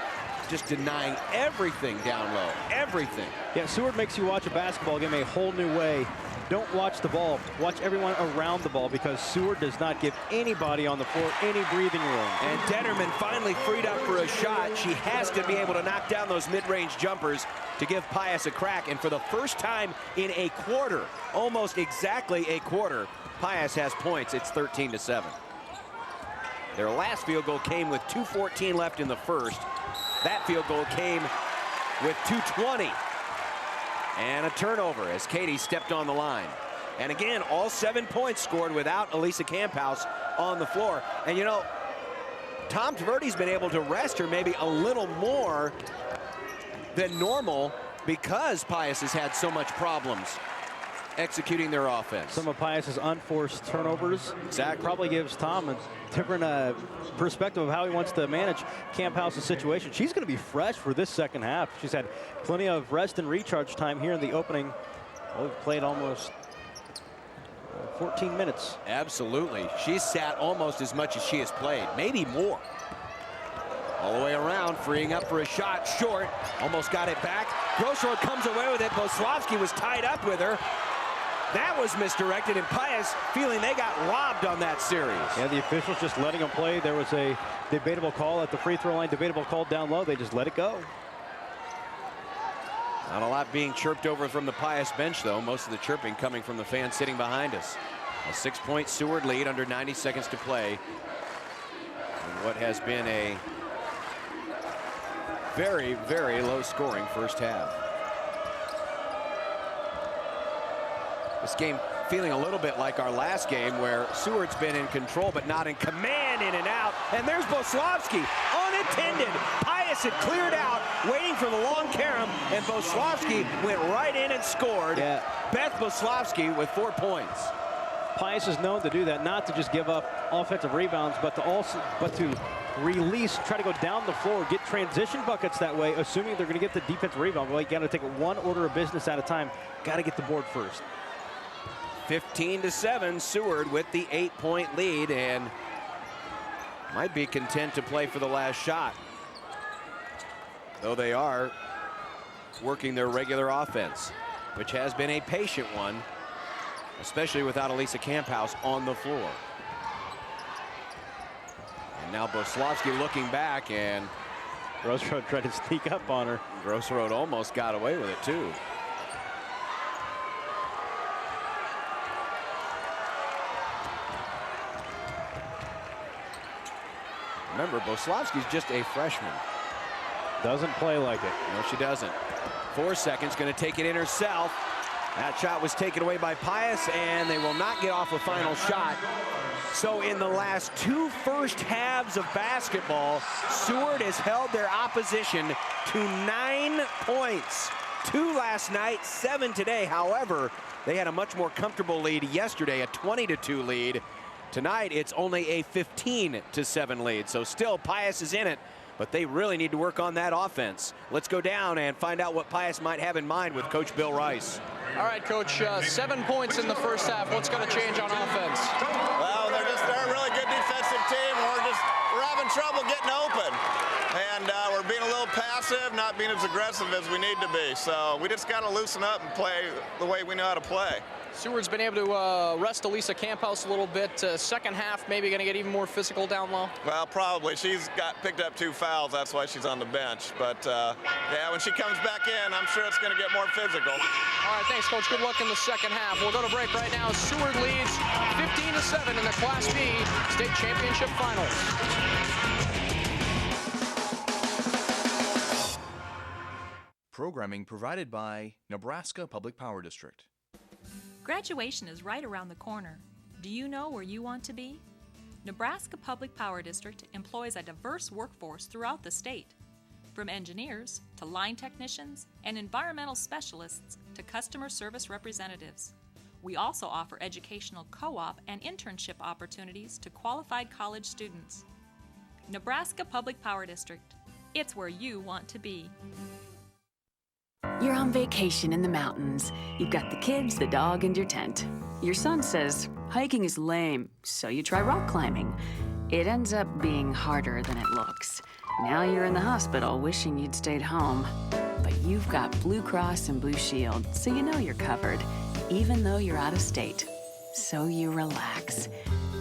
just denying everything down low, everything. Yeah, Seward makes you watch a basketball game a whole new way. Don't watch the ball, watch everyone around the ball, because Seward does not give anybody on the floor any breathing room. And Detterman finally freed up for a shot. She has to be able to knock down those mid-range jumpers to give Pius a crack. And for the first time in a quarter, almost exactly a quarter, Pius has points. It's 13-7. Their last field goal came with 2:14 left in the first. That field goal came with 2:20. And a turnover as Katie stepped on the line. And again, all 7 points scored without Elisa Camphouse on the floor. And you know, Tom Tverdy's been able to rest her maybe a little more than normal because Pius has had so much problems executing their offense. Some of Pius's unforced turnovers probably gives Tom a different perspective of how he wants to manage Camphouse's situation. She's going to be fresh for this second half. She's had plenty of rest and recharge time here in the opening. Well, we've played almost 14 minutes. Absolutely. She's sat almost as much as she has played, maybe more. All the way around, freeing up for a shot, short, almost got it back. Grossroad comes away with it. Boslavsky was tied up with her. That was misdirected, and Pius feeling they got robbed on that series. Yeah, the officials just letting them play. There was a debatable call at the free throw line, debatable call down low. They just let it go. Not a lot being chirped over from the Pius bench, though. Most of the chirping coming from the fans sitting behind us. A 6-point Seward lead under 90 seconds to play. In what has been a very, very low scoring first half. This game feeling a little bit like our last game where Seward's been in control but not in command, in and out. And there's Boslavsky, unattended. Pius had cleared out, waiting for the long carom, and Boslavsky went right in and scored. Yeah. Beth Boslavsky with 4 points. Pius is known to do that, not to just give up offensive rebounds, but to release, try to go down the floor, get transition buckets that way, assuming they're going to get the defensive rebound. Well, you got to take it one order of business at a time. Got to get the board first. 15-7, Seward with the 8-point lead, and might be content to play for the last shot, though they are working their regular offense, which has been a patient one, especially without Elisa Camphouse on the floor. And now Boslavsky looking back, and Grossroad tried to sneak up on her. Grossroad almost got away with it too. Remember, Boslavsky's just a freshman. Doesn't play like it. No, she doesn't. 4 seconds, going to take it in herself. That shot was taken away by Pius, and they will not get off a final shot. So in the last 2 first halves of basketball, Seward has held their opposition to 9 points. 2 last night, 7 today. However, they had a much more comfortable lead yesterday, a 20-2 lead. Tonight, it's only a 15-7 lead. So still, Pius is in it, but they really need to work on that offense. Let's go down and find out what Pius might have in mind with Coach Bill Rice. All right, Coach, 7 points in the first half. What's going to change on offense? Well, they're a really good defensive team. We're having trouble getting open. And we're being a little passive, not being as aggressive as we need to be. So we just got to loosen up and play the way we know how to play. Seward's been able to rest Elisa Camphouse a little bit. Second half, maybe going to get even more physical down low? Well, probably. She's picked up 2 fouls. That's why she's on the bench. But, yeah, when she comes back in, I'm sure it's going to get more physical. All right, thanks, Coach. Good luck in the second half. We'll go to break right now. Seward leads 15-7 in the Class B State Championship Finals. Programming provided by Nebraska Public Power District. Graduation is right around the corner. Do you know where you want to be? Nebraska Public Power District employs a diverse workforce throughout the state, from engineers to line technicians and environmental specialists to customer service representatives. We also offer educational co-op and internship opportunities to qualified college students. Nebraska Public Power District. It's where you want to be. You're on vacation in the mountains. You've got the kids, the dog, and your tent. Your son says, hiking is lame, so you try rock climbing. It ends up being harder than it looks. Now you're in the hospital wishing you'd stayed home. But you've got Blue Cross and Blue Shield, so you know you're covered, even though you're out of state. So you relax,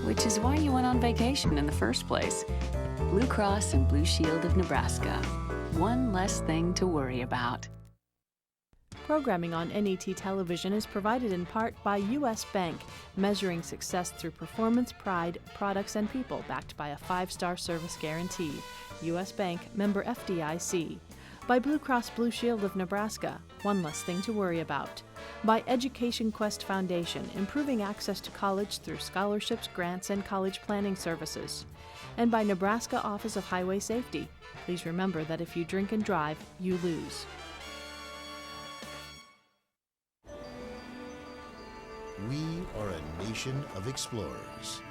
which is why you went on vacation in the first place. Blue Cross and Blue Shield of Nebraska. One less thing to worry about. Programming on NET television is provided in part by U.S. Bank, measuring success through performance, pride, products, and people, backed by a 5-star service guarantee. U.S. Bank, member FDIC. By Blue Cross Blue Shield of Nebraska, one less thing to worry about. By Education Quest Foundation, improving access to college through scholarships, grants, and college planning services. And by Nebraska Office of Highway Safety. Please remember that if you drink and drive, you lose. We are a nation of explorers.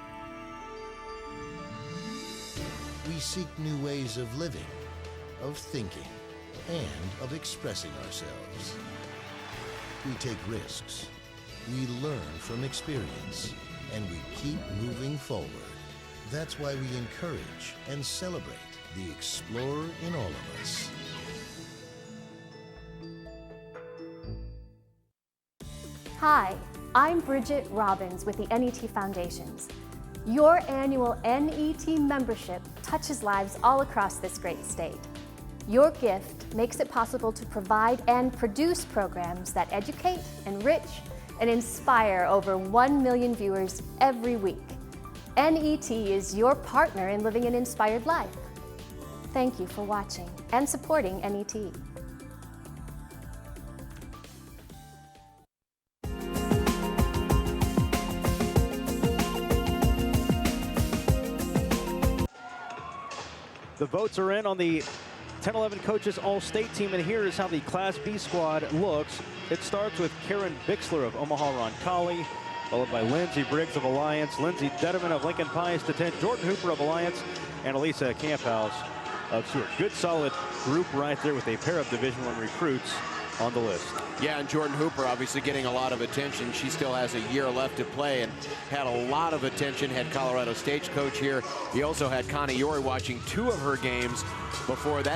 We seek new ways of living, of thinking, and of expressing ourselves. We take risks, we learn from experience, and we keep moving forward. That's why we encourage and celebrate the explorer in all of us. Hi, I'm Bridget Robbins with the NET Foundations. Your annual NET membership touches lives all across this great state. Your gift makes it possible to provide and produce programs that educate, enrich, and inspire over 1 million viewers every week. NET is your partner in living an inspired life. Thank you for watching and supporting NET. The votes are in on the 10-11 coaches all-state team, and here is how the Class B squad looks. It starts with Karen Bixler of Omaha Roncalli, followed by Lindsey Briggs of Alliance, Lindsay Dedeman of Lincoln Pius X, Jordan Hooper of Alliance, and Elisa Camphouse of Seward. Good solid group right there with a pair of Division I recruits on the list. Yeah, and Jordan Hooper obviously getting a lot of attention. She still has a year left to play and had a lot of attention, had Colorado Stagecoach here. He also had Connie Yori watching 2 of her games before the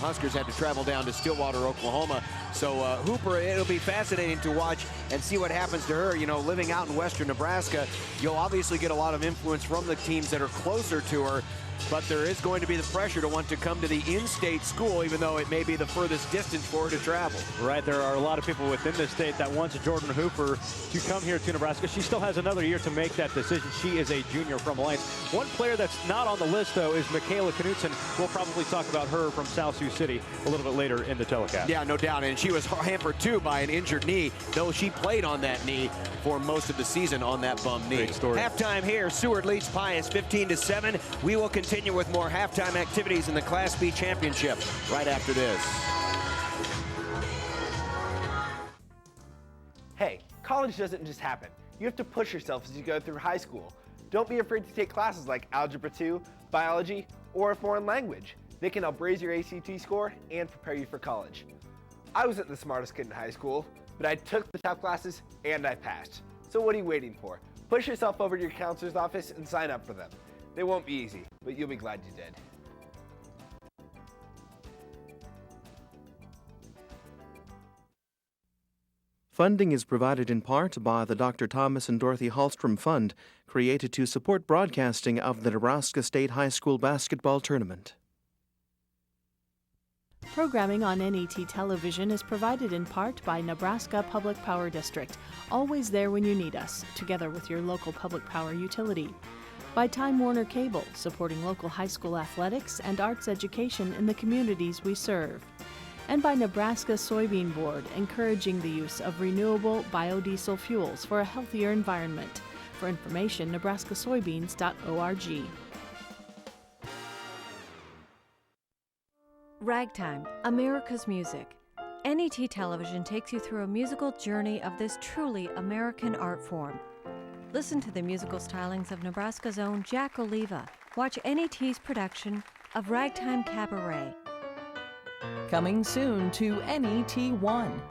Huskers had to travel down to Stillwater, Oklahoma. So Hooper, it'll be fascinating to watch and see what happens to her. You know, living out in western Nebraska, you'll obviously get a lot of influence from the teams that are closer to her, but there is going to be the pressure to want to come to the in-state school, even though it may be the furthest distance for her to travel. Right, there are a lot of people within the state that wants Jordan Hooper to come here to Nebraska. She still has another year to make that decision. She is a junior from Alliance. One player that's not on the list, though, is Michaela Knutson. We'll probably talk about her from South Sioux City a little bit later in the telecast. Yeah, no doubt, and she was hampered, too, by an injured knee, though she played on that knee for most of the season on that bum knee. Great story. Halftime here, Seward leads Pius 15-7. We will continue with more halftime activities in the Class B championship right after this. Hey, college doesn't just happen. You have to push yourself as you go through high school. Don't be afraid to take classes like Algebra 2, Biology, or a foreign language. They can help raise your ACT score and prepare you for college. I wasn't the smartest kid in high school, but I took the tough classes and I passed. So what are you waiting for? Push yourself over to your counselor's office and sign up for them. They won't be easy, but you'll be glad you did. Funding is provided in part by the Dr. Thomas and Dorothy Hallstrom Fund, created to support broadcasting of the Nebraska State High School Basketball Tournament. Programming on NET television is provided in part by Nebraska Public Power District, always there when you need us, together with your local public power utility. By Time Warner Cable, supporting local high school athletics and arts education in the communities we serve. And by Nebraska Soybean Board, encouraging the use of renewable biodiesel fuels for a healthier environment. For information, nebraskasoybeans.org. Ragtime, America's music. NET television takes you through a musical journey of this truly American art form. Listen to the musical stylings of Nebraska's own Jack Oliva. Watch NET's production of Ragtime Cabaret. Coming soon to NET1.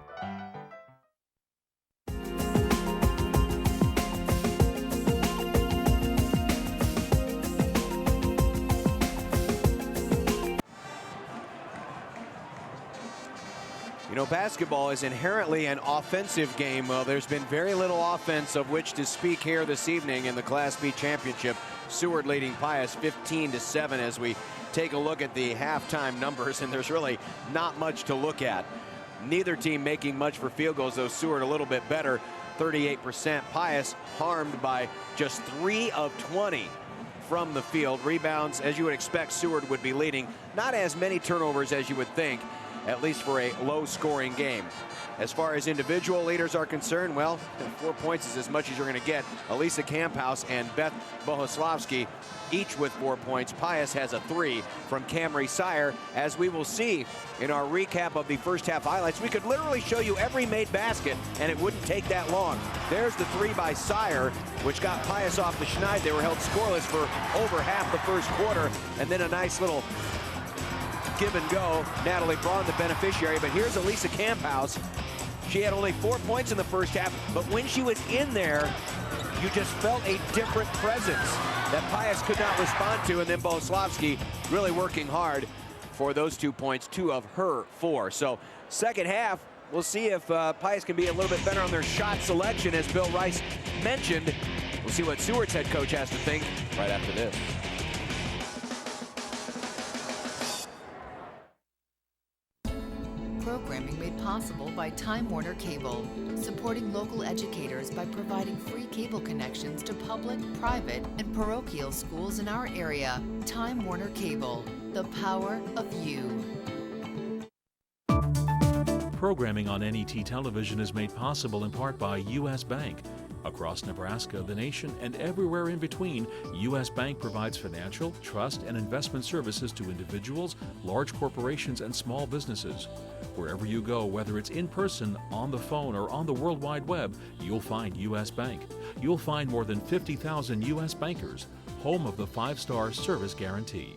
You know, basketball is inherently an offensive game. Well, there's been very little offense of which to speak here this evening in the Class B championship. Seward leading Pius 15-7 as we take a look at the halftime numbers, and there's really not much to look at. Neither team making much for field goals, though Seward a little bit better, 38%. Pius harmed by just 3 of 20 from the field. Rebounds, as you would expect, Seward would be leading. Not as many turnovers as you would think, at least for a low-scoring game. As far as individual leaders are concerned, well, 4 points is as much as you're going to get. Elisa Camphouse and Beth Bohoslavsky each with 4 points. Pius has a 3 from Camry Sire. As we will see in our recap of the first half highlights, we could literally show you every made basket, and it wouldn't take that long. There's the 3 by Sire, which got Pius off the schneid. They were held scoreless for over half the first quarter, and then a nice little give and go. Natalie Braun, the beneficiary, but here's Elisa Camphouse. She had only 4 points in the first half, but when she was in there, you just felt a different presence that Pius could not respond to, and then Bohoslavsky really working hard for those 2 points, 2 of her 4. So second half, we'll see if Pius can be a little bit better on their shot selection, as Bill Rice mentioned. We'll see what Seward's head coach has to think right after this. Programming made possible by Time Warner Cable, supporting local educators by providing free cable connections to public, private, and parochial schools in our area. Time Warner Cable, the power of you. Programming on NET television is made possible in part by U.S. Bank. Across Nebraska, the nation, and everywhere in between, U.S. Bank provides financial, trust, and investment services to individuals, large corporations, and small businesses. Wherever you go, whether it's in person, on the phone, or on the World Wide Web, you'll find U.S. Bank. You'll find more than 50,000 U.S. bankers, home of the 5-star service guarantee.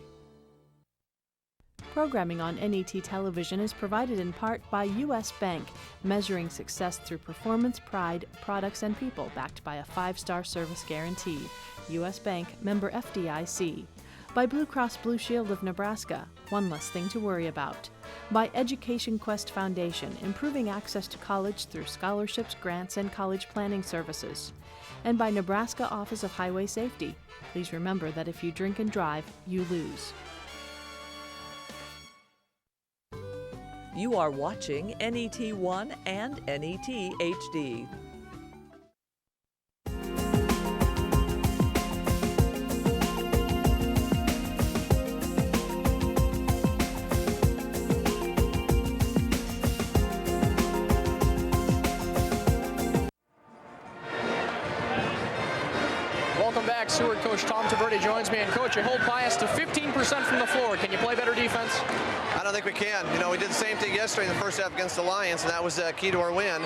Programming on NET television is provided in part by U.S. Bank, measuring success through performance, pride, products, and people, backed by a 5-star service guarantee. U.S. Bank, member FDIC. By Blue Cross Blue Shield of Nebraska, one less thing to worry about. By Education Quest Foundation, improving access to college through scholarships, grants, and college planning services. And by Nebraska Office of Highway Safety. Please remember that if you drink and drive, you lose. You are watching NET1 and NET HD. Welcome back. Seward coach Tom Taverdi joins me. And coach, you hold Pius to 15% from the floor. Can you play better defense? I don't think we can. You know, we did the same thing yesterday in the first half against the Lions, and that was key to our win.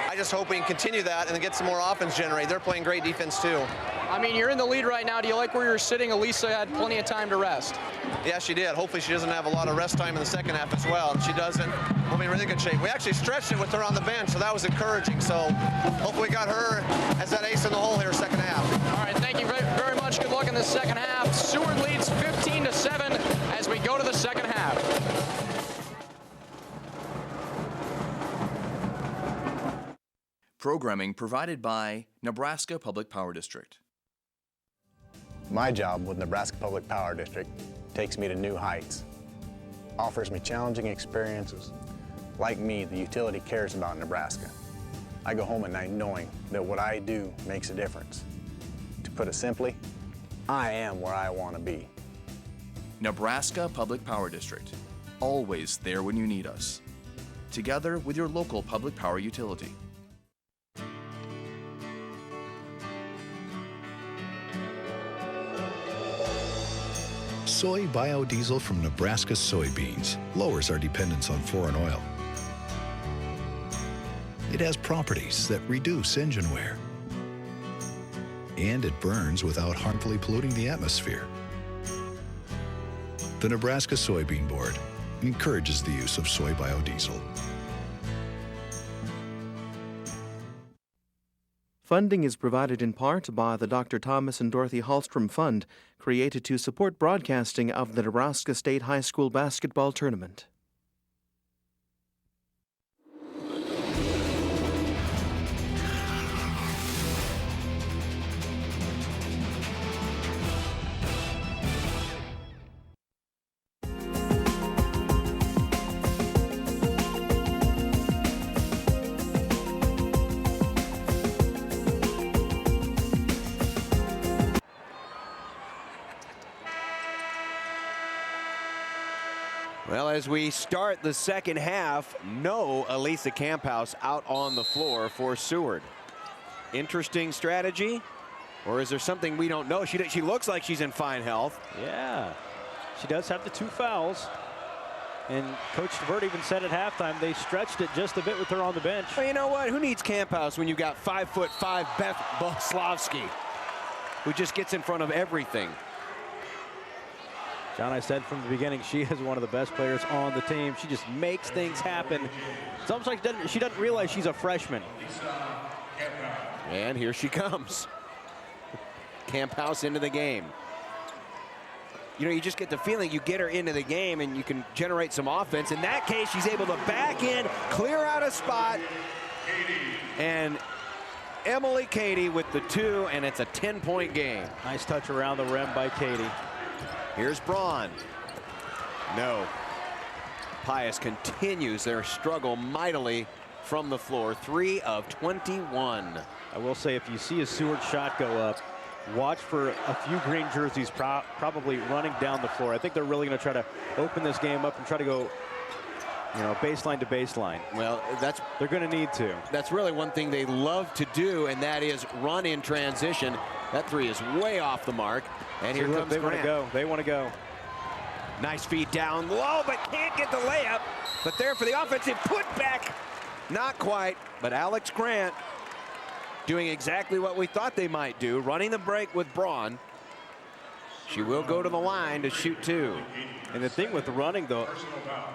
I just hope we can continue that and then get some more offense generated. They're playing great defense too. I mean, you're in the lead right now. Do you like where you're sitting? Elisa had plenty of time to rest. Yeah, she did. Hopefully she doesn't have a lot of rest time in the second half as well. If she doesn't, we'll be in really good shape. We actually stretched it with her on the bench, so that was encouraging. So hopefully we got her as that ace in the hole here second half. All right, thank you very much. Good luck in the second half. Seward leads 15-7 as we go to the second half. Programming provided by Nebraska Public Power District. My job with Nebraska Public Power District takes me to new heights, offers me challenging experiences. Like me, the utility cares about Nebraska. I go home at night knowing that what I do makes a difference. To put it simply, I am where I want to be. Nebraska Public Power District, always there when you need us. Together with your local public power utility. Soy biodiesel from Nebraska soybeans lowers our dependence on foreign oil. It has properties that reduce engine wear. And it burns without harmfully polluting the atmosphere. The Nebraska Soybean Board encourages the use of soy biodiesel. Funding is provided in part by the Dr. Thomas and Dorothy Hallstrom Fund, created to support broadcasting of the Nebraska State High School basketball tournament. as we start the second half, no Elisa Camphouse out on the floor for Seward. Interesting strategy, or is there something we don't know? She looks like she's in fine health. Yeah, she does have the 2 fouls. And Coach Devaney even said at halftime they stretched it just a bit with her on the bench. Well, you know what? Who needs Camphouse when you got 5'5" Beth Boslavsky, who just gets in front of everything? John, I said from the beginning, she is one of the best players on the team. She just makes things happen. It's almost like she doesn't realize she's a freshman. And here she comes. Camphouse into the game. You know, you just get the feeling you get her into the game and you can generate some offense. In that case, she's able to back in, clear out a spot. And Emily Cady with the 2, and it's a 10-point game. Nice touch around the rim by Cady. Here's Braun. No. Pius continues their struggle mightily from the floor. 3 of 21. I will say, if you see a Seward shot go up, watch for a few green jerseys probably running down the floor. I think they're really going to try to open this game up and try to go, you know, baseline to baseline. Well, they're going to need to. That's really one thing they love to do, and that is run in transition. That 3 is way off the mark. And here comes they Grant. want to go. They want to go. Nice feed down low, but can't get the layup. But there for the offensive putback. Not quite, but Alex Grant doing exactly what we thought they might do, running the break with Braun. She will go to the line to shoot 2. And the thing with running the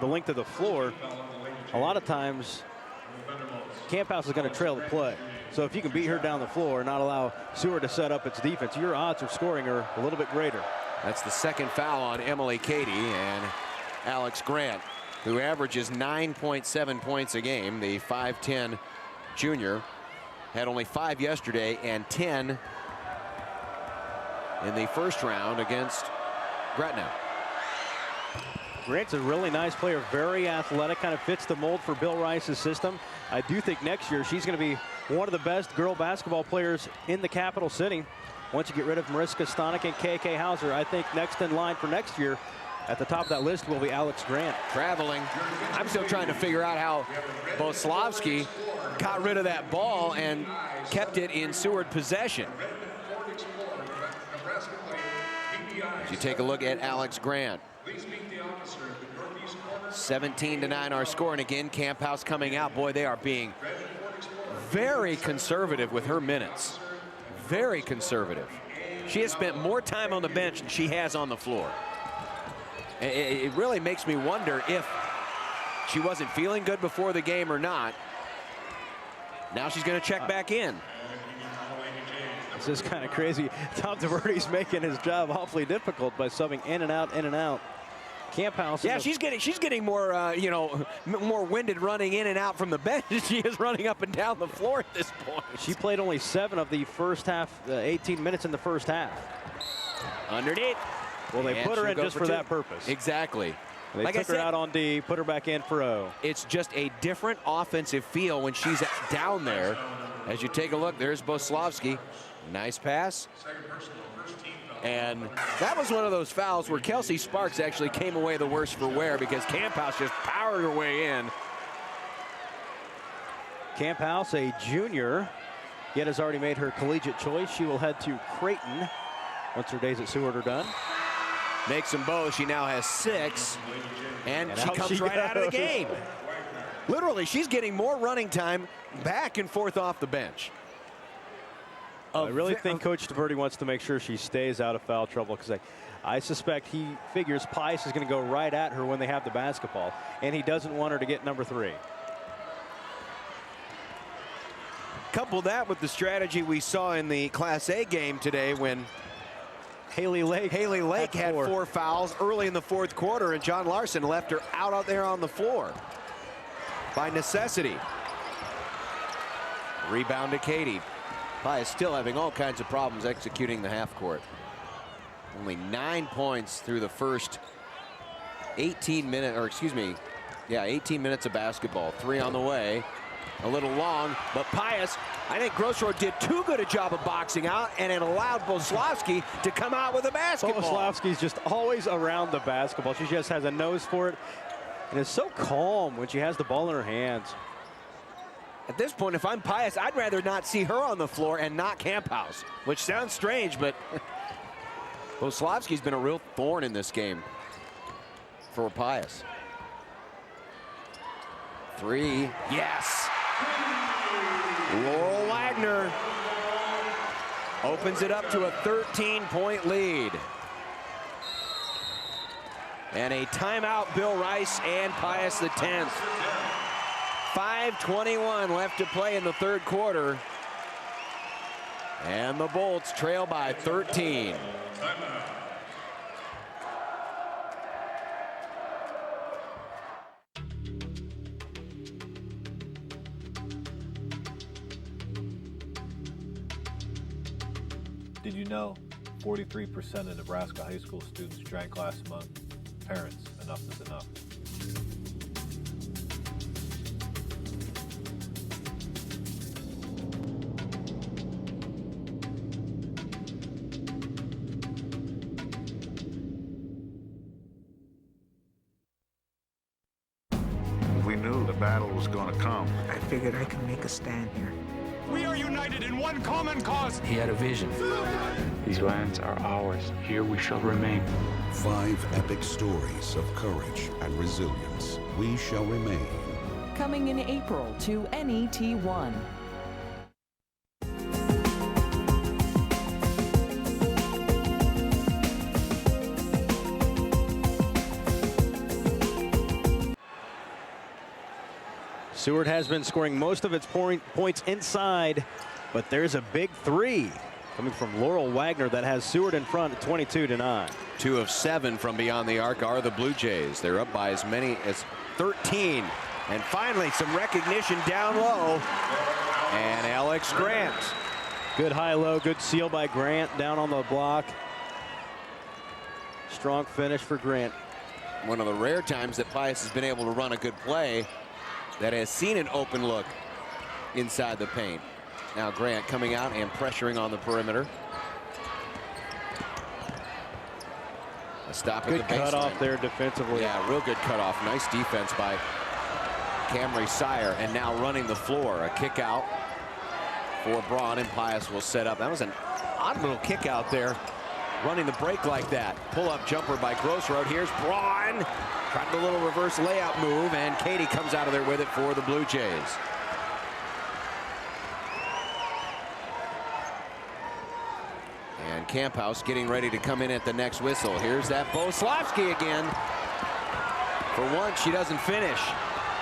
length of the floor, a lot of times Camphouse is going to trail the play. So if you can beat her down the floor and not allow Seward to set up its defense, your odds of scoring are a little bit greater. That's the second foul on Emily Cady, and Alex Grant, who averages 9.7 points a game, the 5'10" junior, had only 5 yesterday and 10 in the first round against Gretna. Grant's a really nice player, very athletic, kind of fits the mold for Bill Rice's system. I do think next year she's going to be one of the best girl basketball players in the capital city. Once you get rid of Mariska Stanek and KK Hauser, I think next in line for next year at the top of that list will be Alex Grant. Traveling. I'm still trying to figure out how Boslavsky got rid of that ball and kept it in Seward possession. As you take a look at Alex Grant. 17-9 our score, and again Camphouse coming out. Boy, they are being very conservative with her minutes. Very conservative. She has spent more time on the bench than she has on the floor. It really makes me wonder if she wasn't feeling good before the game or not. Now she's going to check back in. This is kind of crazy. Tom Devaney's making his job awfully difficult by subbing in and out, in and out. Camphouse. Yeah, she's getting more, you know, more winded running in and out from the bench than she is running up and down the floor at this point. She played only 7 of the first half, 18 minutes in the first half. Underneath. Well, they put her in just for that purpose. Exactly. They took her out on D, put her back in for O. It's just a different offensive feel when she's down there. As you take a look, there's Boslavsky. Nice pass. And that was one of those fouls where Kelsey Sparks actually came away the worse for wear because Camphouse just powered her way in. Camphouse, a junior, yet has already made her collegiate choice. She will head to Creighton once her days at Seward are done. Makes them both. She now has 6, and she comes right out of the game. Literally, she's getting more running time back and forth off the bench. I really think Coach Devaney wants to make sure she stays out of foul trouble, because I suspect he figures Pius is going to go right at her when they have the basketball, and he doesn't want her to get number 3. Couple that with the strategy we saw in the Class A game today when Haley Lake had 4 fouls early in the 4th quarter, and John Larson left her out there on the floor by necessity. Rebound to Cady. Pius still having all kinds of problems executing the half court. Only 9 points through the first 18 minutes, or excuse me, 18 minutes of basketball. 3 on the way. A little long, but Pius, I think Grossroad did too good a job of boxing out, and it allowed Boslavsky to come out with a basketball. Boslavsky's just always around the basketball. She just has a nose for it. And it's so calm when she has the ball in her hands. At this point, if I'm Pius, I'd rather not see her on the floor and not Camphouse, which sounds strange, but Boslavsky's been a real thorn in this game for Pius. 3, yes. Laurel Wagner opens it up to a 13-point lead. And a timeout, Bill Rice and Pius X. 5:21 left to play in the third quarter. And the Bolts trail by 13. Did you know 43% of Nebraska high school students drank last month? Parents, enough is enough. We knew the battle was going to come. I figured I could make a stand here. We are united in one common cause. He had a vision. These lands are ours. Here we shall remain. 5 epic stories of courage and resilience. We shall remain. Coming in April to NET1. Seward has been scoring most of its points inside, but there's a big 3 coming from Laurel Wagner that has Seward in front at 22-9. 2 of 7 from beyond the arc are the Blue Jays. They're up by as many as 13. And finally, some recognition down low. And Alex Grant. Good high-low, good seal by Grant down on the block. Strong finish for Grant. One of the rare times that Pius has been able to run a good play that has seen an open look inside the paint. Now Grant coming out and pressuring on the perimeter. A stop at the baseline. Good cutoff there defensively. Yeah, real good cutoff. Nice defense by Camry Sire. And now running the floor. A kick out for Braun, and Pius will set up. That was an odd little kick out there. Running the break like that. Pull-up jumper by Grossroad. Here's Braun. Tried a little reverse layup move, and Katie comes out of there with it for the Blue Jays. And Camphouse getting ready to come in at the next whistle. Here's that Boslavsky again. For once, she doesn't finish.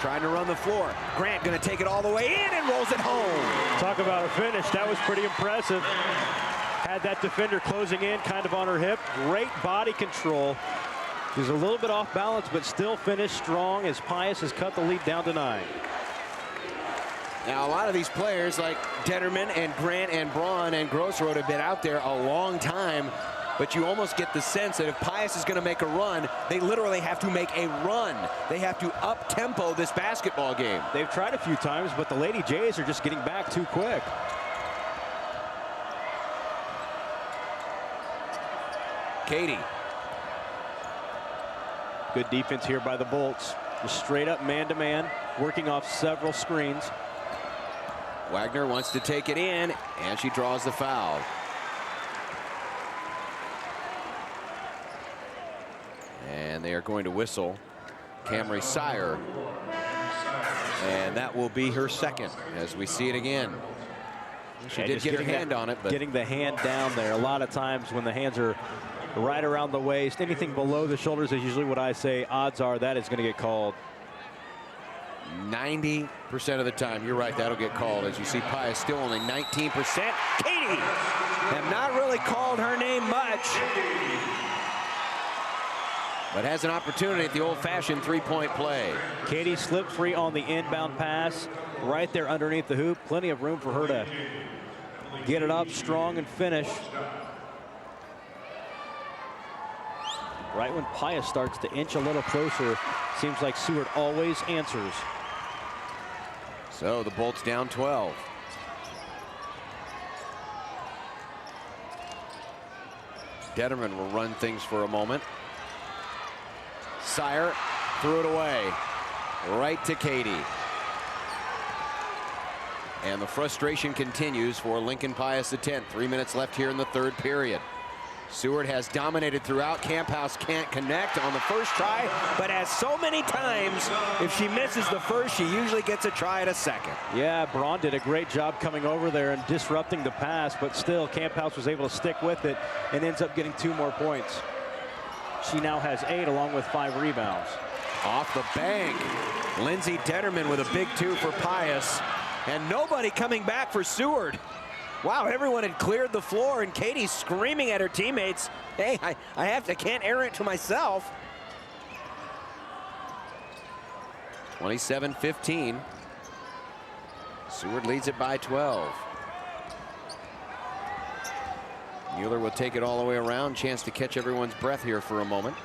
Trying to run the floor. Grant going to take it all the way in and rolls it home. Talk about a finish. That was pretty impressive. Had that defender closing in kind of on her hip. Great body control. She's a little bit off balance, but still finished strong as Pius has cut the lead down to 9. Now, a lot of these players like Detterman and Grant and Braun and Grossroad have been out there a long time, but you almost get the sense that if Pius is going to make a run, they literally have to make a run. They have to up-tempo this basketball game. They've tried a few times, but the Lady Jays are just getting back too quick. Katie. Good defense here by the Bolts. Just straight up man-to-man, working off several screens. Wagner wants to take it in, and she draws the foul. And they are going to whistle Camry Sire. And that will be her second as we see it again. She did get her hand on it, but getting the hand down there. A lot of times when the hands are right around the waist, anything below the shoulders is usually what I say. Odds are that is going to get called. 90% of the time, you're right, that'll get called. As you see, Pius still only 19%. Katie have not really called her name much, but has an opportunity at the old-fashioned three-point play. Katie slipped free on the inbound pass right there underneath the hoop. Plenty of room for her to get it up strong and finish. Right when Pius starts to inch a little closer, seems like Seward always answers. So the Bolts down 12. Detterman will run things for a moment. Sire threw it away. Right to Katie. And the frustration continues for Lincoln Pius X. 3 minutes left here in the third period. Seward has dominated throughout. Camphouse can't connect on the first try, but as so many times, if she misses the first, she usually gets a try at a second. Yeah, Braun did a great job coming over there and disrupting the pass, but still Camphouse was able to stick with it and ends up getting 2 more points. She now has 8 along with 5 rebounds. Off the bank, Lindsay Detterman with a big 2 for Pius, and nobody coming back for Seward. Wow, everyone had cleared the floor, and Katie's screaming at her teammates, hey, I can't air it to myself. 27-15. Seward leads it by 12. Mueller will take it all the way around. Chance to catch everyone's breath here for a moment.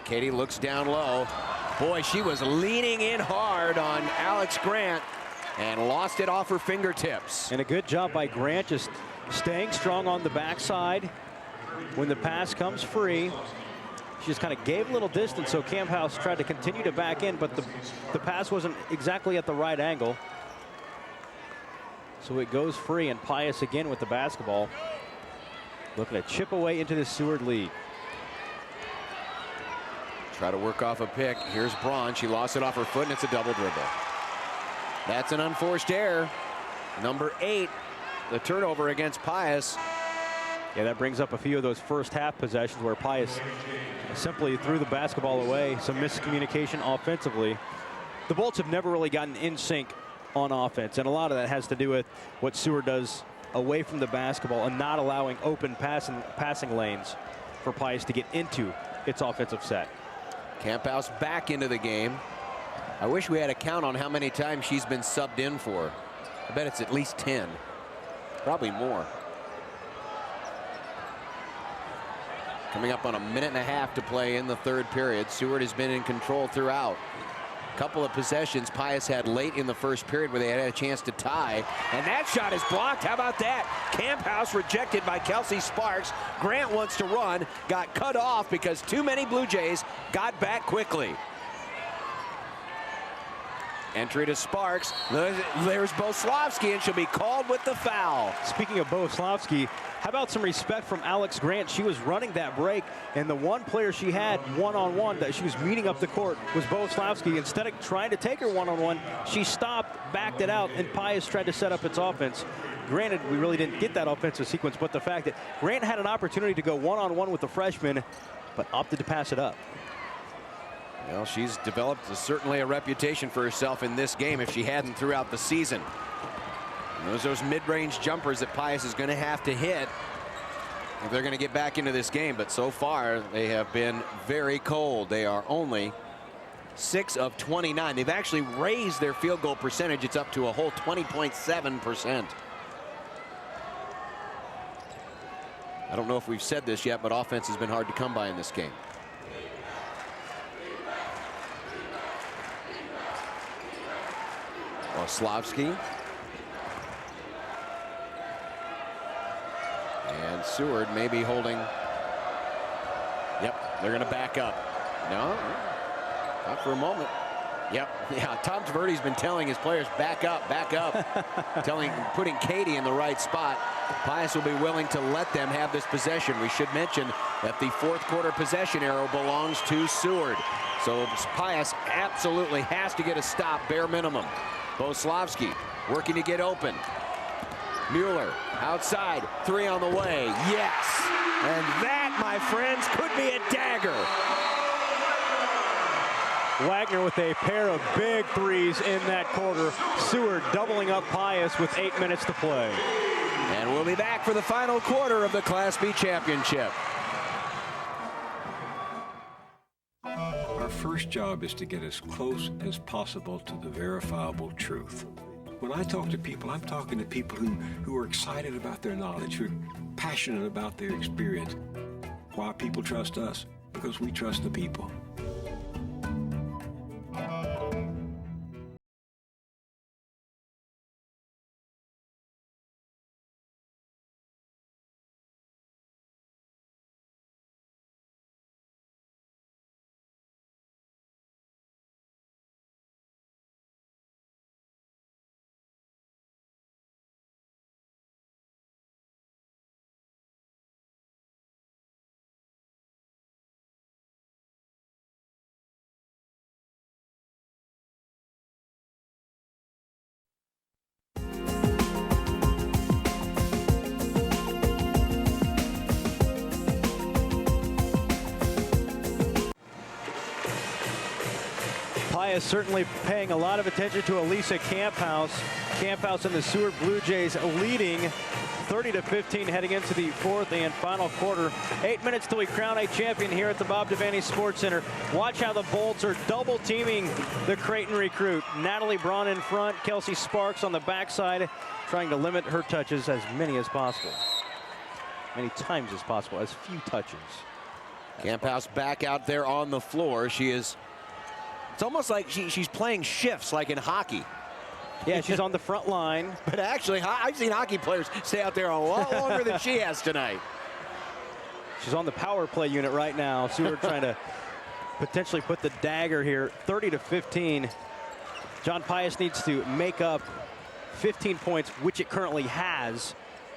Katie looks down low. Boy, she was leaning in hard on Alex Grant and lost it off her fingertips. And a good job by Grant, just staying strong on the backside. When the pass comes free, she just kind of gave a little distance, so Camphouse tried to continue to back in, but the pass wasn't exactly at the right angle. So it goes free, and Pius again with the basketball. Looking to chip away into the Seward lead. Try to work off a pick. Here's Braun. She lost it off her foot, and it's a double dribble. That's an unforced error. Number 8, the turnover against Pius. Yeah, that brings up a few of those first half possessions where Pius simply threw the basketball away. Some miscommunication offensively. The Bolts have never really gotten in sync on offense, and a lot of that has to do with what Seward does away from the basketball and not allowing open passing lanes for Pius to get into its offensive set. Camphouse back into the game. I wish we had a count on how many times she's been subbed in for. I bet it's at least 10, probably more. Coming up on a minute and a half to play in the third period. Seward has been in control throughout. A couple of possessions Pius had late in the first period where they had a chance to tie, and that shot is blocked. How about that? Camphouse rejected by Kelsey Sparks. Grant wants to run, got cut off because too many Blue Jays got back quickly. Entry to Sparks. There's Boslavsky, and she'll be called with the foul. Speaking of Boslavsky, how about some respect from Alex Grant? She was running that break, and the one player she had one-on-one that she was meeting up the court was Boslavsky. Instead of trying to take her one-on-one, she stopped, backed it out, and Pius tried to set up its offense. Granted, we really didn't get that offensive sequence, but the fact that Grant had an opportunity to go one-on-one with the freshman, but opted to pass it up. Well, she's developed certainly a reputation for herself in this game if she hadn't throughout the season. And those mid-range jumpers that Pius is going to have to hit if they're going to get back into this game. But so far, they have been very cold. They are only 6 of 29. They've actually raised their field goal percentage. It's up to a whole 20.7%. I don't know if we've said this yet, but offense has been hard to come by in this game. Boslavsky. And Seward may be holding. Yep, they're going to back up. No, not for a moment. Yep, yeah, Tom Tverdy's been telling his players, back up, putting Katie in the right spot. Pius will be willing to let them have this possession. We should mention that the fourth quarter possession arrow belongs to Seward. So Pius absolutely has to get a stop, bare minimum. Boslavsky working to get open. Mueller outside, 3 on the way. Yes, and that, my friends, could be a dagger. Wagner with a pair of big threes in that quarter. Seward doubling up Pius with 8 minutes to play. And we'll be back for the final quarter of the Class B championship. Our first job is to get as close as possible to the verifiable truth. When I talk to people, I'm talking to people who are excited about their knowledge, who are passionate about their experience. Why people trust us? Because we trust the people. Pius certainly paying a lot of attention to Elisa Camphouse. Camphouse and the Seward Bluejays leading 30-15 heading into the fourth and final quarter. 8 minutes till we crown a champion here at the Bob Devaney Sports Center. Watch how the Bolts are double teaming the Creighton recruit. Natalie Braun in front, Kelsey Sparks on the backside, trying to limit her touches as many as possible. Many times as possible, as few touches. Camphouse back out there on the floor. She is, it's almost like she's playing shifts like in hockey. Yeah, she's on the front line. But actually, I've seen hockey players stay out there a lot longer than she has tonight. She's on the power play unit right now. Seward trying to potentially put the dagger here. 30-15. John Pius needs to make up 15 points, which it currently has,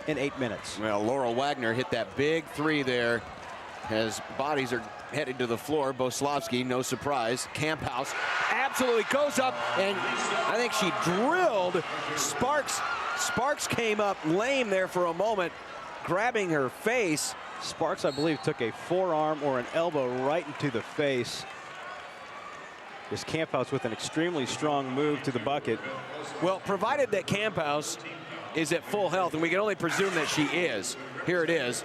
in 8 minutes. Well, Laurel Wagner hit that big three there as bodies are headed to the floor. Boslavsky, no surprise. Camphouse absolutely goes up, and I think she drilled Sparks. Sparks came up lame there for a moment, grabbing her face. Sparks, I believe, took a forearm or an elbow right into the face. This Camphouse with an extremely strong move to the bucket. Well, provided that Camphouse is at full health, and we can only presume that she is. Here it is.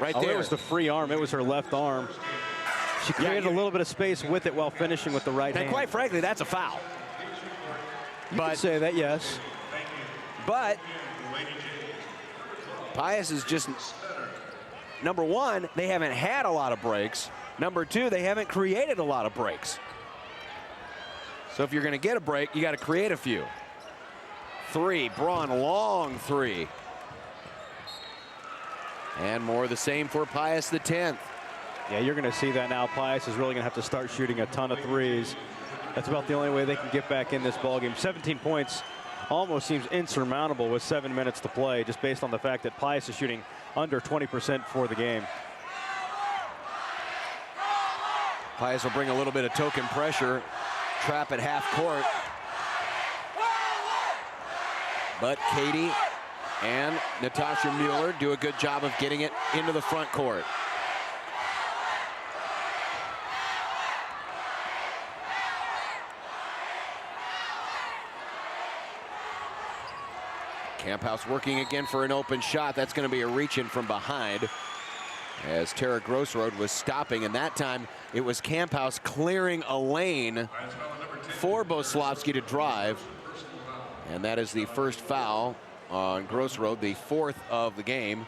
Right there. It was the free arm. It was her left arm. She created a little bit of space with it while finishing with the right hand. And quite frankly, that's a foul. You could say that, yes. But Pius is just, number one, they haven't had a lot of breaks. Number two, they haven't created a lot of breaks. So if you're going to get a break, you got to create a few. Three, Braun, long three. And more of the same for Pius X. Yeah, you're going to see that now. Pius is really going to have to start shooting a ton of threes. That's about the only way they can get back in this ballgame. 17 points almost seems insurmountable with 7 minutes to play, just based on the fact that Pius is shooting under 20% for the game. Pius will bring a little bit of token pressure. Trap at half court. But Katie and Natasha Mueller do a good job of getting it into the front court. Camphouse working again for an open shot. That's going to be a reach in from behind, as Tara Grossroad was stopping, and that time it was Camphouse clearing a lane for Boslavsky to drive. And that is the first foul on Grossroad, the fourth of the game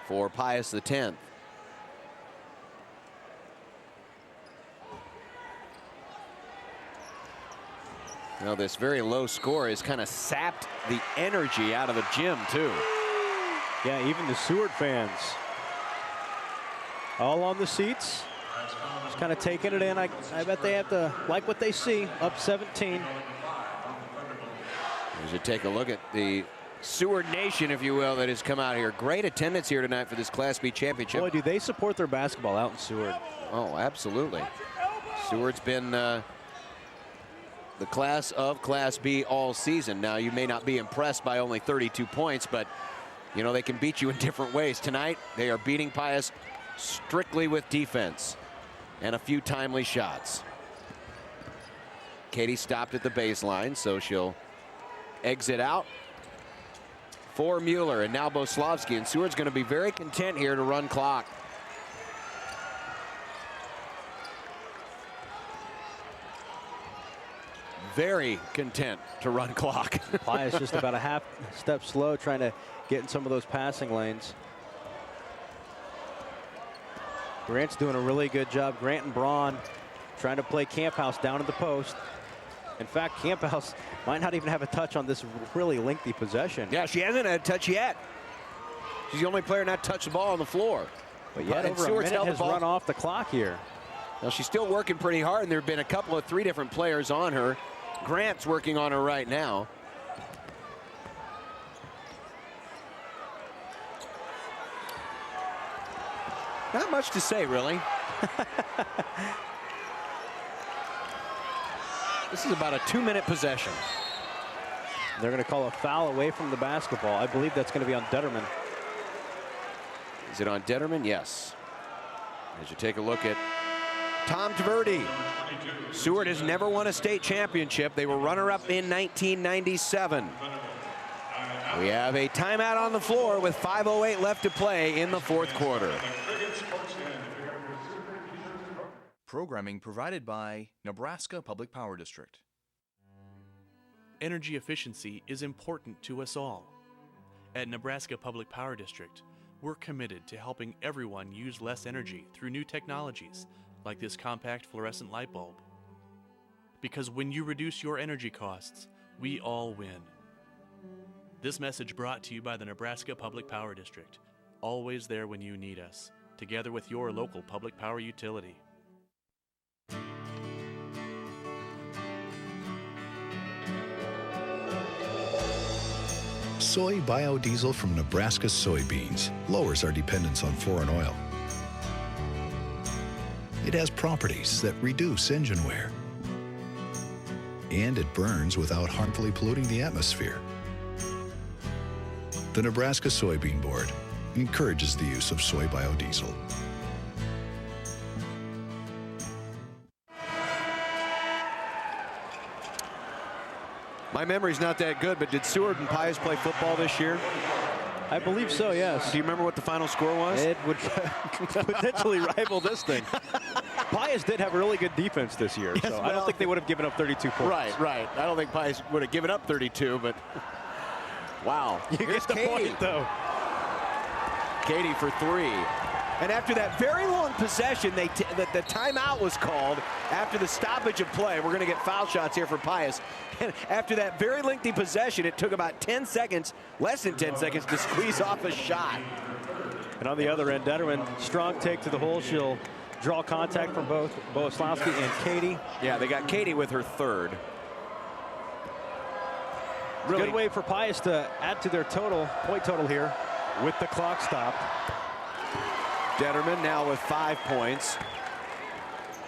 for Pius X. Now this very low score has kind of sapped the energy out of the gym too. Yeah, even the Seward fans all on the seats, just kind of taking it in. I bet they have to like what they see. Up 17. As you take a look at the Seward Nation, if you will, that has come out here. Great attendance here tonight for this Class B championship. Boy, do they support their basketball out in Seward. Oh, absolutely. Seward's been the class of Class B all season. Now, you may not be impressed by only 32 points, but, you know, they can beat you in different ways. Tonight, they are beating Pius strictly with defense and a few timely shots. Katie stopped at the baseline, so she'll exit out for Mueller, and now Boslavsky, and Seward's going to be very content here to run clock. Very content to run clock. Pius just about a half step slow, trying to get in some of those passing lanes. Grant's doing a really good job. Grant and Braun trying to play Camphouse down at the post. In fact, Camphouse might not even have a touch on this really lengthy possession. Yeah, she hasn't had a touch yet. She's the only player not touched the ball on the floor. But yet over a minute has run off the clock here. Now she's still working pretty hard, and there have been a couple of three different players on her. Grant's working on her right now. Not much to say, really. This is about a 2-minute possession. They're going to call a foul away from the basketball. I believe that's going to be on Detterman. Is it on Detterman? Yes. As you take a look at Tom Tverdi. Seward has never won a state championship. They were runner-up in 1997. We have a timeout on the floor with 5:08 left to play in the fourth quarter. Programming provided by Nebraska Public Power District. Energy efficiency is important to us all. At Nebraska Public Power District, we're committed to helping everyone use less energy through new technologies like this compact fluorescent light bulb. Because when you reduce your energy costs, we all win. This message brought to you by the Nebraska Public Power District, always there when you need us, together with your local public power utility. Soy biodiesel from Nebraska soybeans lowers our dependence on foreign oil. It has properties that reduce engine wear. And it burns without harmfully polluting the atmosphere. The Nebraska Soybean Board encourages the use of soy biodiesel. My memory's not that good, but did Seward and Pius play football this year? I believe so, yes. Do you remember what the final score was? It would potentially rival this thing. Pius did have a really good defense this year, Yes, so I don't think they would have given up 32 points. Right. I don't think Pius would have given up 32, but wow. You get the point, though. Katie for three. And after that very long possession, the timeout was called after the stoppage of play. We're going to get foul shots here for Pius. And after that very lengthy possession, it took about 10 seconds, less than 10 seconds, to squeeze off a shot. And on the other end, Detterman, strong take to the hole. She'll draw contact from both Boslowski and Katie. Yeah, they got Katie with her third. Really good way for Pius to add to their point total here with the clock stopped. Detterman now with 5 points.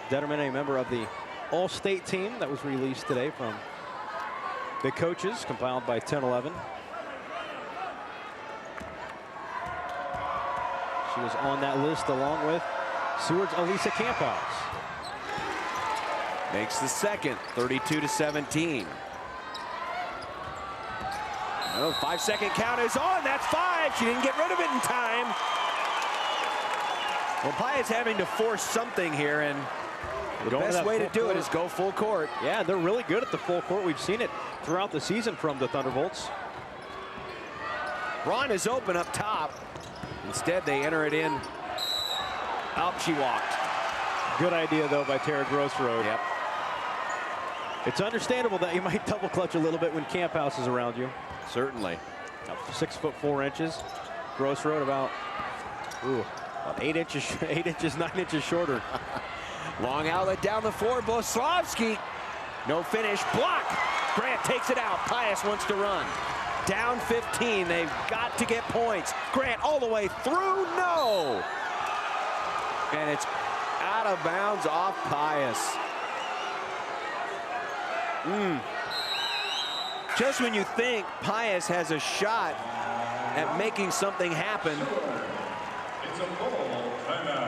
Detterman, a member of the All-State team that was released today from the coaches, compiled by 10-11. She was on that list along with Seward's Elisa Campos. Makes the second, 32-17. Oh, 5-second count is on. That's 5. She didn't get rid of it in time. Well, Pius having to force something here, and the best way to do it is go full court. Yeah, they're really good at the full court. We've seen it throughout the season from the Thunderbolts. Braun is open up top. Instead, they enter it in. Up she walked. Good idea, though, by Tara Grossroad. Yep. It's understandable that you might double clutch a little bit when Camphouse is around you. Certainly. 6'4". Grossroad about 8 inches, 9 inches shorter. Long outlet down the floor. Boslowski. No finish. Block. Grant takes it out. Pius wants to run. Down 15. They've got to get points. Grant all the way through. No. And it's out of bounds off Pius. Just when you think Pius has a shot at making something happen.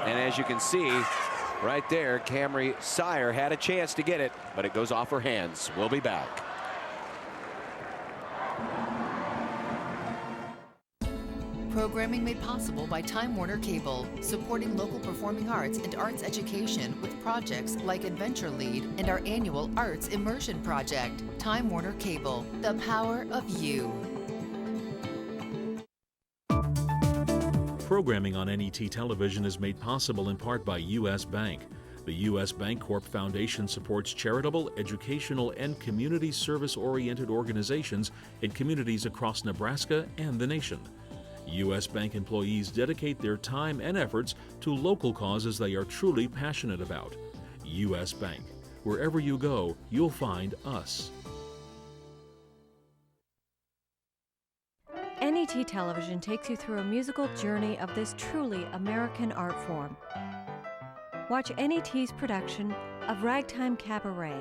And as you can see right there, Camry Sire had a chance to get it, but it goes off her hands. We'll be back. Programming made possible by Time Warner Cable, supporting local performing arts and arts education with projects like Adventure Lead and our annual Arts Immersion Project. Time Warner Cable, the power of you. Programming on NET television is made possible in part by U.S. Bank. The U.S. Bancorp Foundation supports charitable, educational, and community service-oriented organizations in communities across Nebraska and the nation. U.S. Bank employees dedicate their time and efforts to local causes they are truly passionate about. U.S. Bank. Wherever you go, you'll find us. NET Television takes you through a musical journey of this truly American art form. Watch NET's production of Ragtime Cabaret.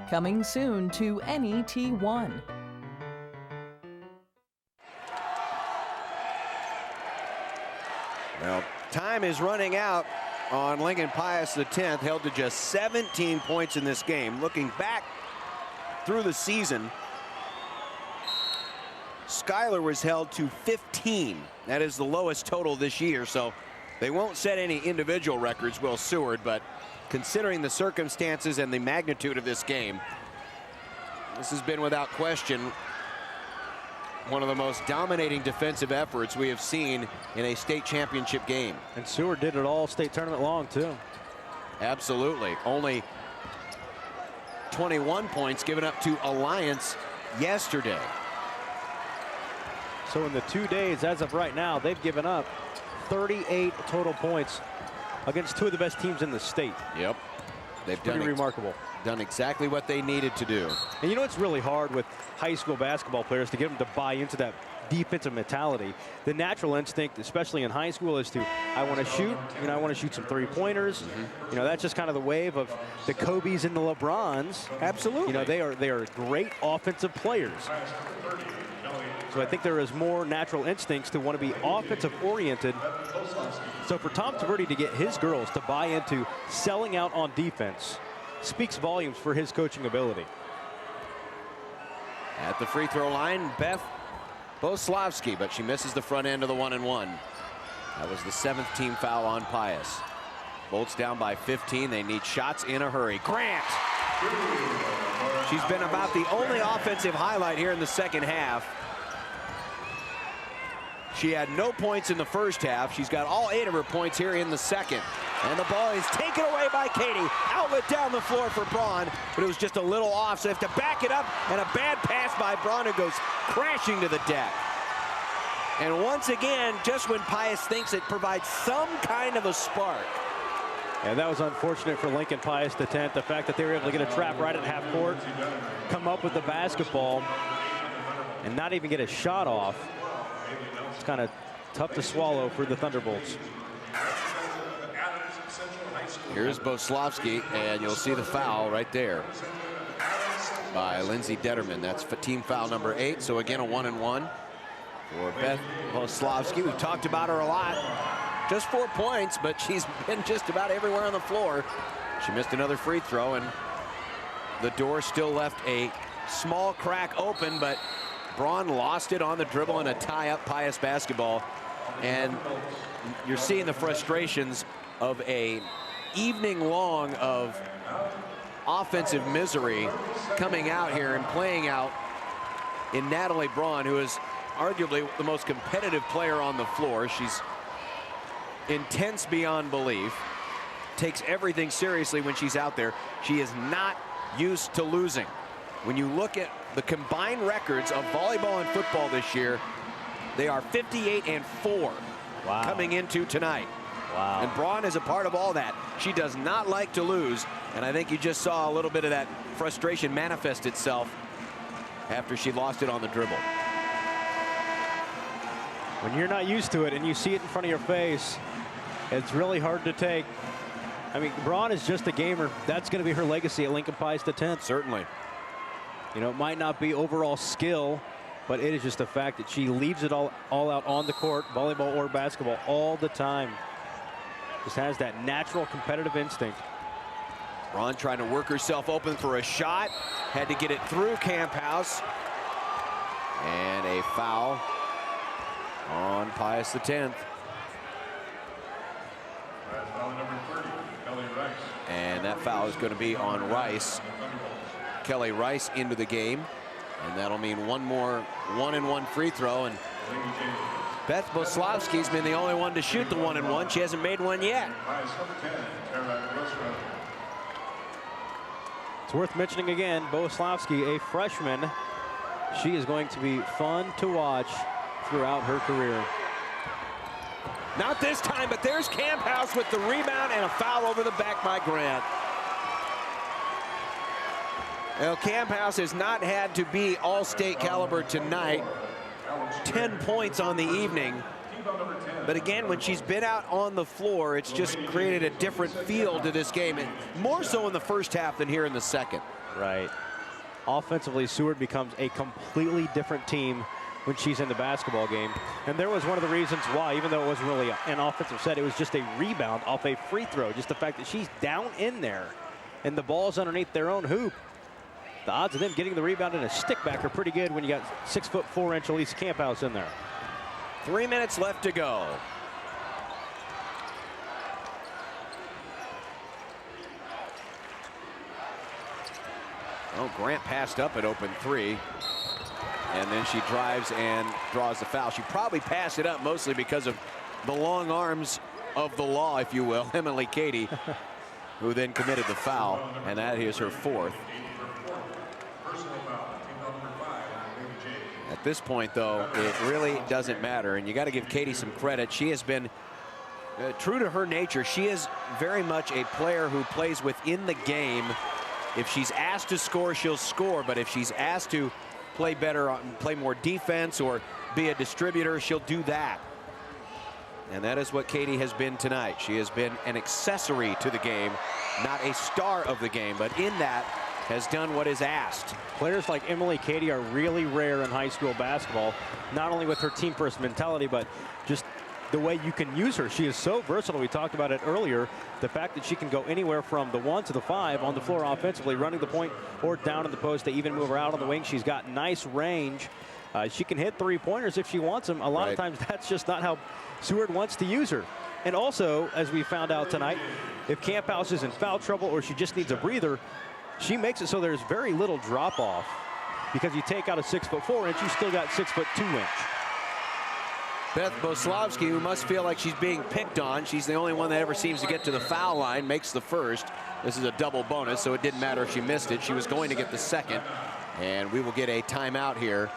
Coming soon to NET1. Well, time is running out on Lincoln Pius X, held to just 17 points in this game. Looking back through the season, Schuyler was held to 15. That is the lowest total this year, so they won't set any individual records, will Seward, but considering the circumstances and the magnitude of this game, this has been without question one of the most dominating defensive efforts we have seen in a state championship game. And Seward did it all state tournament long, too. Absolutely. Only 21 points given up to Alliance yesterday. So in the 2 days, as of right now, they've given up 38 total points against two of the best teams in the state. Yep. They've done remarkable. Done exactly what they needed to do. And you know, it's really hard with high school basketball players to get them to buy into that defensive mentality. The natural instinct, especially in high school, is to, I want to shoot, you know, I want to shoot some three-pointers. You know, that's just kind of the wave of the Kobes and the LeBrons. Absolutely. You know, they are great offensive players. So I think there is more natural instincts to want to be offensive oriented. So for Tom Taverdi to get his girls to buy into selling out on defense speaks volumes for his coaching ability. At the free throw line, Beth Boslavsky, but she misses the front end of the 1-and-1. That was the 7th team foul on Pius. Bolts down by 15. They need shots in a hurry. Grant. She's been about the only offensive highlight here in the second half. She had no points in the first half. She's got all 8 of her points here in the second. And the ball is taken away by Katie. Outlet down the floor for Braun, but it was just a little off, so they have to back it up, and a bad pass by Braun who goes crashing to the deck. And once again, just when Pius thinks it provides some kind of a spark. And that was unfortunate for Lincoln Pius X. The fact that they were able to get a trap right at half court, come up with the basketball, and not even get a shot off. It's kind of tough to swallow for the Thunderbolts. Here's Boslavsky, and you'll see the foul right there by Lindsay Detterman. That's team foul number 8. So again, a 1-and-1 for Beth Boslavsky. We've talked about her a lot. Just 4 points, but she's been just about everywhere on the floor. She missed another free throw, and the door still left a small crack open, but Braun lost it on the dribble in a tie-up Pius basketball. And you're seeing the frustrations of a evening long of offensive misery coming out here and playing out in Natalie Braun, who is arguably the most competitive player on the floor. She's intense beyond belief, takes everything seriously when she's out there. She is not used to losing. When you look at the combined records of volleyball and football this year, they are 58-4 coming into tonight. Wow. And Braun is a part of all that. She does not like to lose, and I think you just saw a little bit of that frustration manifest itself after she lost it on the dribble. When you're not used to it and you see it in front of your face, it's really hard to take. I mean, Braun is just a gamer. That's going to be her legacy at Lincoln Pius X. Certainly. You know, it might not be overall skill, but it is just the fact that she leaves it all out on the court, volleyball or basketball, all the time. Just has that natural competitive instinct. Braun trying to work herself open for a shot. Had to get it through Camp House. And a foul on Pius X. And that foul is going to be on Rice. Kelly Rice into the game. And that'll mean one more 1-and-1 free throw. And Beth Boslavsky's been the only one to shoot the 1-and-1. She hasn't made one yet. It's worth mentioning again, Boslavsky, a freshman. She is going to be fun to watch throughout her career. Not this time, but there's Camp House with the rebound and a foul over the back by Grant. Well, Camp House has not had to be all-state caliber tonight. 10 points on the evening. But again, when she's been out on the floor, it's just created a different feel to this game, and more so in the first half than here in the second. Right. Offensively, Seward becomes a completely different team when she's in the basketball game. And there was one of the reasons why, even though it wasn't really an offensive set, it was just a rebound off a free throw. Just the fact that she's down in there and the ball's underneath their own hoop. The odds of them getting the rebound and a stick back are pretty good when you got 6'4" Elise Camphouse in there. 3 minutes left to go. Oh, Grant passed up an open three. And then she drives and draws the foul. She probably passed it up mostly because of the long arms of the law, if you will, Emily Cady, who then committed the foul. And that is her 4th. At this point, though, it really doesn't matter. And you got to give Cady some credit. She has been true to her nature. She is very much a player who plays within the game. If she's asked to score, she'll score. But if she's asked to play better, play more defense, or be a distributor, she'll do that. And that is what Cady has been tonight. She has been an accessory to the game, not a star of the game, but in that has done what is asked. Players like Emily Cady are really rare in high school basketball, not only with her team first mentality, but just the way you can use her. She is so versatile. We talked about it earlier. The fact that she can go anywhere from the 1 to the 5 on the floor offensively, running the point or down in the post. They even move her out on the wing. She's got nice range. She can hit three-pointers if she wants them. A lot of times that's just not how Seward wants to use her. And also, as we found out tonight, if Camphouse is in foul trouble or she just needs a breather, she makes it so there's very little drop-off, because you take out a 6'4" inch, you still got 6'2" inch. Beth Boslavsky, who must feel like she's being picked on. She's the only one that ever seems to get to the foul line, makes the first. This is a double bonus, so it didn't matter if she missed it. She was going to get the second. And we will get a timeout here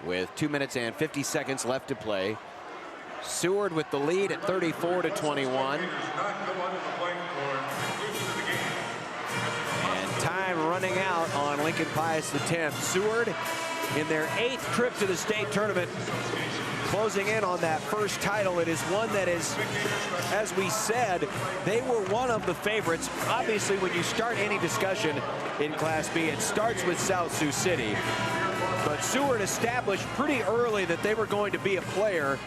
with 2 minutes and 50 seconds left to play. Seward with the lead at 34-21. And time running out on Lincoln Pius X. Seward, in their 8th trip to the state tournament, closing in on that first title. It is one that is, as we said, they were one of the favorites. Obviously, when you start any discussion in Class B, it starts with South Sioux City. But Seward established pretty early that they were going to be a player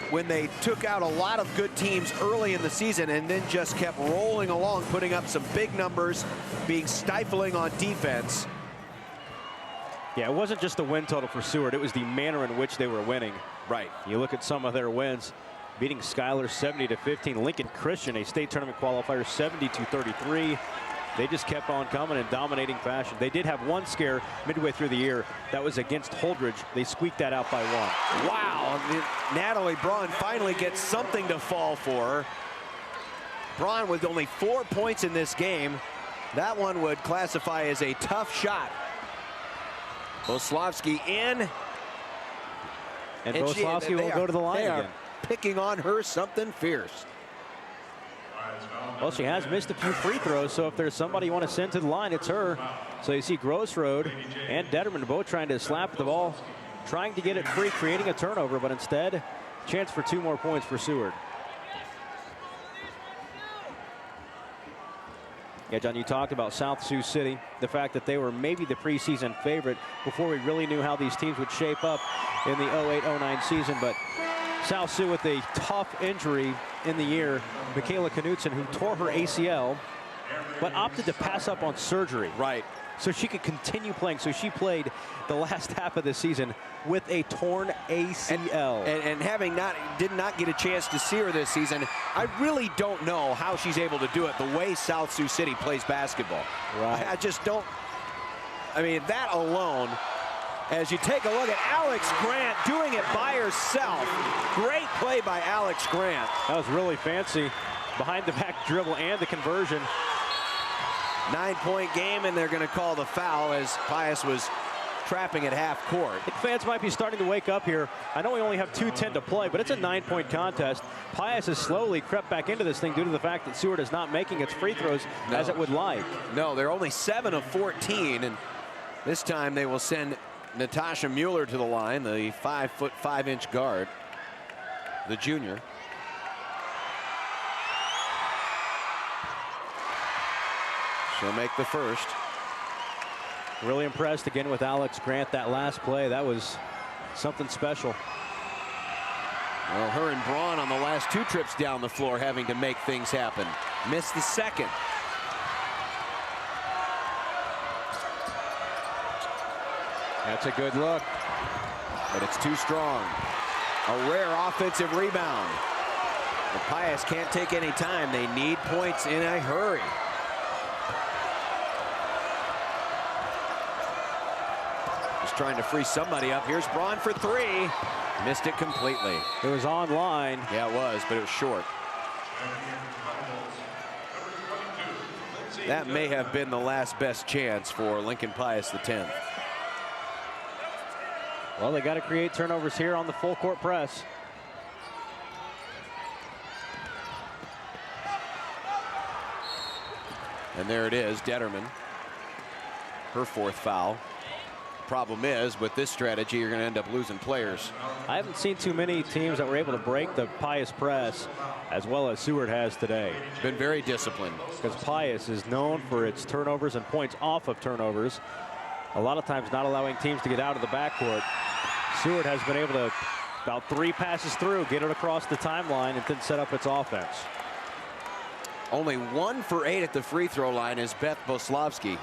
when they took out a lot of good teams early in the season and then just kept rolling along, putting up some big numbers, being stifling on defense. Yeah, it wasn't just the win total for Seward. It was the manner in which they were winning. Right. You look at some of their wins, beating Schuyler 70-15. Lincoln Christian, a state tournament qualifier, 70-33. They just kept on coming in dominating fashion. They did have one scare midway through the year. That was against Holdridge. They squeaked that out by 1. Wow. Natalie Braun finally gets something to fall for. Braun with only 4 points in this game. That one would classify as a tough shot. Boslavsky in. And Boslavsky will go to the line again. Picking on her something fierce. Well, she has missed a few free throws, so if there's somebody you want to send to the line, it's her. So you see Grossroad and Detterman both trying to slap the ball, trying to get it free, creating a turnover, but instead, chance for 2 more points for Seward. Yeah, John, you talked about South Sioux City, the fact that they were maybe the preseason favorite before we really knew how these teams would shape up in the 08-09 season. But South Sioux with a tough injury in the year, Michaela Knutson, who tore her ACL, but opted to pass up on surgery. Right. So she could continue playing. So she played the last half of the season with a torn ACL. And having did not get a chance to see her this season, I really don't know how she's able to do it the way South Sioux City plays basketball. Right. I just don't. I mean, that alone, as you take a look at Alex Grant doing it by herself. Great play by Alex Grant. That was really fancy. Behind the back dribble and the conversion. 9-point game, and they're going to call the foul as Pius was trapping at half court. I think fans might be starting to wake up here. I know we only have 2:10 to play, but it's a 9-point contest. Pius has slowly crept back into this thing due to the fact that Seward is not making its free throws as it would like. No, they're only 7 of 14, and this time they will send Natasha Mueller to the line, the 5'5" guard, the junior. She'll make the first. Really impressed again with Alex Grant. That last play, that was something special. Well, her and Braun on the last 2 trips down the floor having to make things happen. Missed the second. That's a good look. But it's too strong. A rare offensive rebound. The Pius can't take any time. They need points in a hurry. Just trying to free somebody up. Here's Braun for 3. Missed it completely. It was online. Yeah, it was, but it was short. That may have been the last best chance for Lincoln Pius X. Well, they got to create turnovers here on the full court press. And there it is, Detterman. Her 4th foul. Problem is, with this strategy, you're going to end up losing players. I haven't seen too many teams that were able to break the Pius press as well as Seward has today. Been very disciplined. Because Pius is known for its turnovers and points off of turnovers. A lot of times not allowing teams to get out of the backcourt. Seward has been able to, about 3 passes through, get it across the timeline and then set up its offense. Only 1 for 8 at the free throw line is Beth Boslavsky.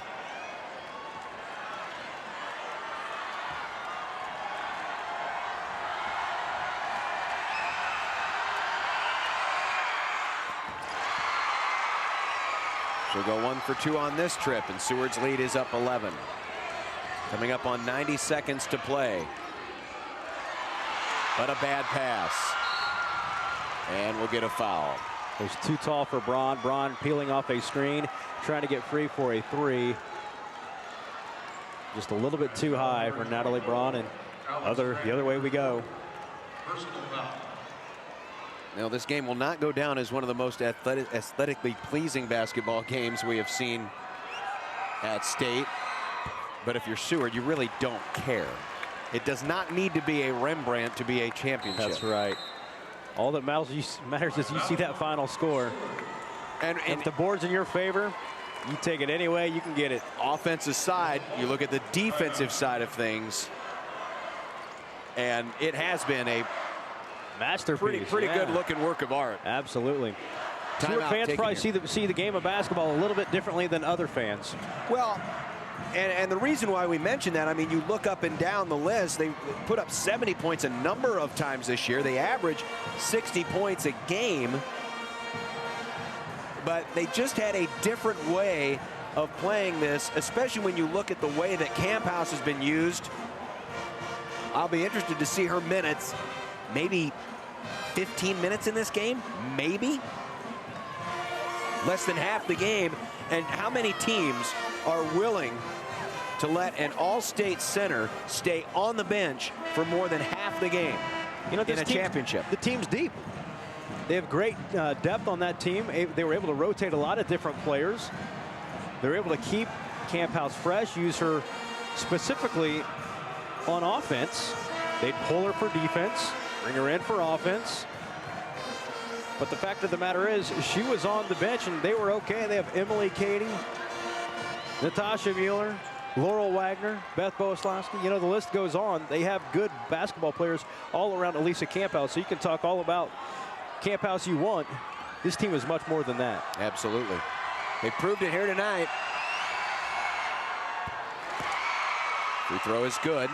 She'll go 1 for 2 on this trip, and Seward's lead is up 11. Coming up on 90 seconds to play. But a bad pass. And we'll get a foul. It was too tall for Braun. Braun peeling off a screen, trying to get free for a 3. Just a little bit too high for Natalie Braun, and the other way we go. Now, this game will not go down as one of the most aesthetically pleasing basketball games we have seen at State. But if you're Seward, you really don't care. It does not need to be a Rembrandt to be a championship. That's right. All that matters is you see that final score. And if the board's in your favor, you take it any way you can get it. Offensive side, you look at the defensive side of things, and it has been a masterpiece. Pretty good looking work of art. Absolutely. Seward fans probably see the game of basketball a little bit differently than other fans. Well, and the reason why we mention that, I mean, you look up and down the list, they put up 70 points a number of times this year. They average 60 points a game. But they just had a different way of playing this, especially when you look at the way that Camp House has been used. I'll be interested to see her minutes. Maybe 15 minutes in this game, maybe. Less than half the game. And how many teams are willing to let an all-state center stay on the bench for more than half the game in a championship? The team's deep. They have great depth on that team. They were able to rotate a lot of different players. They're able to keep Camp House fresh, use her specifically on offense. They'd pull her for defense, bring her in for offense. But the fact of the matter is, she was on the bench and they were okay. They have Emily Cady, Natasha Mueller, Laurel Wagner, Beth Boslavsky. You know, the list goes on. They have good basketball players all around Elisa Camp House. So you can talk all about Camp House you want. This team is much more than that. Absolutely. They proved it here tonight. Free throw is good.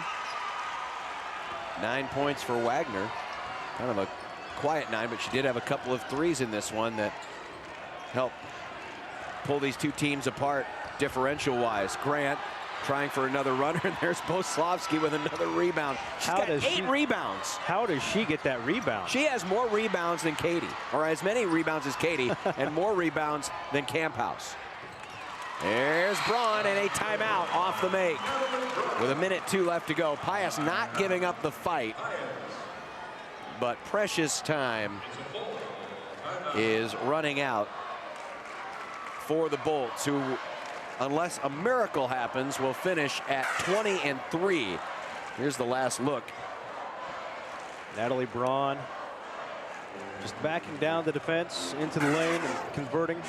9 points for Wagner. Kind of a quiet 9, but she did have a couple of threes in this one that helped pull these two teams apart differential-wise. Grant trying for another runner, and there's Boslavsky with another rebound. She's got 8 rebounds. How does she get that rebound? She has more rebounds than Katie, or as many rebounds as Katie, and more rebounds than Camp House. There's Braun and a timeout off the make. With 1:02 left to go. Pius not giving up the fight, but precious time is running out for the Bolts, who, unless a miracle happens, will finish at 20-3. Here's the last look. Natalie Braun just backing down the defense into the lane and converting.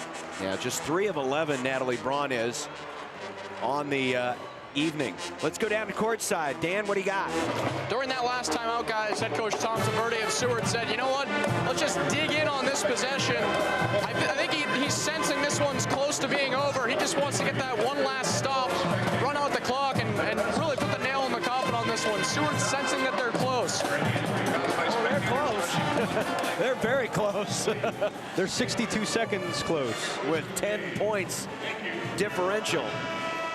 Yeah, just 3 of 11 Natalie Braun is on the evening. Let's go down to courtside. Dan, what do you got? During that last timeout, guys, head coach Tom Taverdi of Seward said, you know what, let's just dig in on this possession. I think he's sensing this one's close to being over. He just wants to get that one last stop, run out the clock, and really put the nail in the coffin on this one. Seward's sensing that they're close. Oh, they're close. They're very close. They're 62 seconds close. With 10 points differential.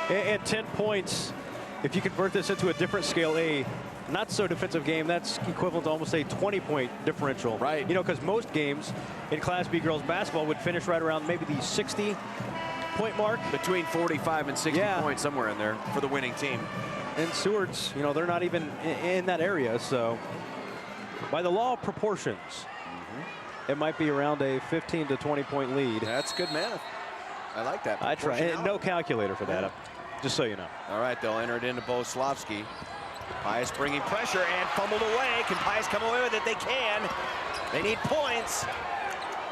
And 10 points, if you convert this into a different scale, a not so defensive game, that's equivalent to almost a 20-point differential. Right. You know, because most games in Class B girls basketball would finish right around maybe the 60-point mark. Between 45 and 60 points, somewhere in there for the winning team. And Seward's, you know, they're not even in that area. So by the law of proportions, it might be around a 15 to 20-point lead. That's good math. I like that. I try. And no calculator for that, just so you know. All right, they'll enter it into Boslavsky. Pius bringing pressure and fumbled away. Can Pius come away with it? They can. They need points.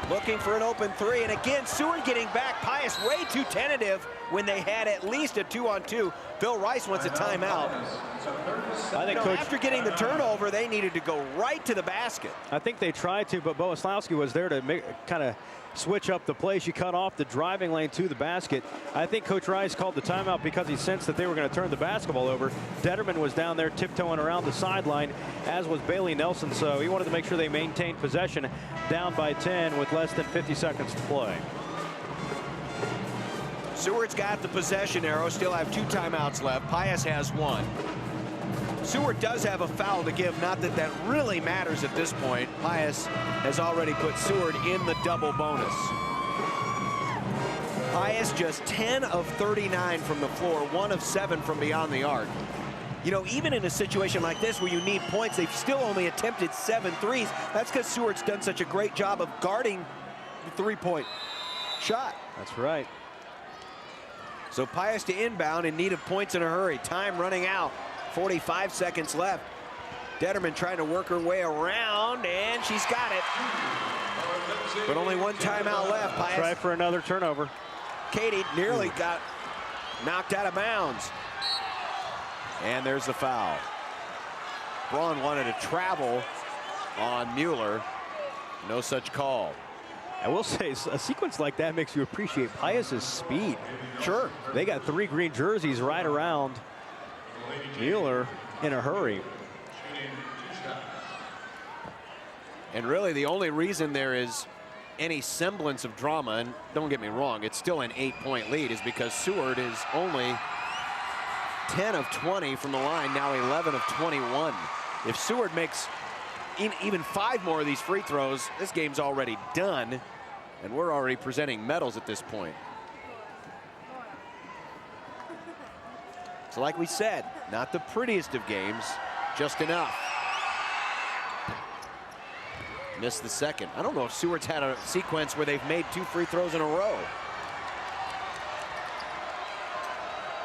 Looking for an open three. And again, Seward getting back. Pius way too tentative when they had at least a 2-on-2. Bill Rice wants a timeout. I think after getting the turnover, they needed to go right to the basket. I think they tried to, but Boslowski was there to kind of switch up the play. She cut off the driving lane to the basket. I think Coach Rice called the timeout because he sensed that they were going to turn the basketball over. Detterman was down there tiptoeing around the sideline, as was Bailey Nelson, so he wanted to make sure they maintained possession down by 10 with less than 50 seconds to play. Seward's got the possession arrow, still have 2 timeouts left. Pius has 1. Seward does have a foul to give, not that that really matters at this point. Pius has already put Seward in the double bonus. Pius just 10 of 39 from the floor, 1 of 7 from beyond the arc. You know, even in a situation like this where you need points, they've still only attempted 7 threes. That's because Seward's done such a great job of guarding the 3-point shot. That's right. So Pius to inbound in need of points in a hurry. Time running out. 45 seconds left. Detterman trying to work her way around, and she's got it. But only 1 timeout left. Pius. Try for another turnover. Katie nearly got knocked out of bounds. And there's the foul. Braun wanted to travel on Mueller. No such call. I will say, a sequence like that makes you appreciate Pius's speed. Sure. They got 3 green jerseys right around Mueller in a hurry. And really the only reason there is any semblance of drama, and don't get me wrong, it's still an 8-point lead, is because Seward is only 10 of 20 from the line, now 11 of 21. If Seward makes even 5 more of these free throws, this game's already done, and we're already presenting medals at this point. So like we said, not the prettiest of games, just enough. Missed the second. I don't know if Seward's had a sequence where they've made 2 free throws in a row.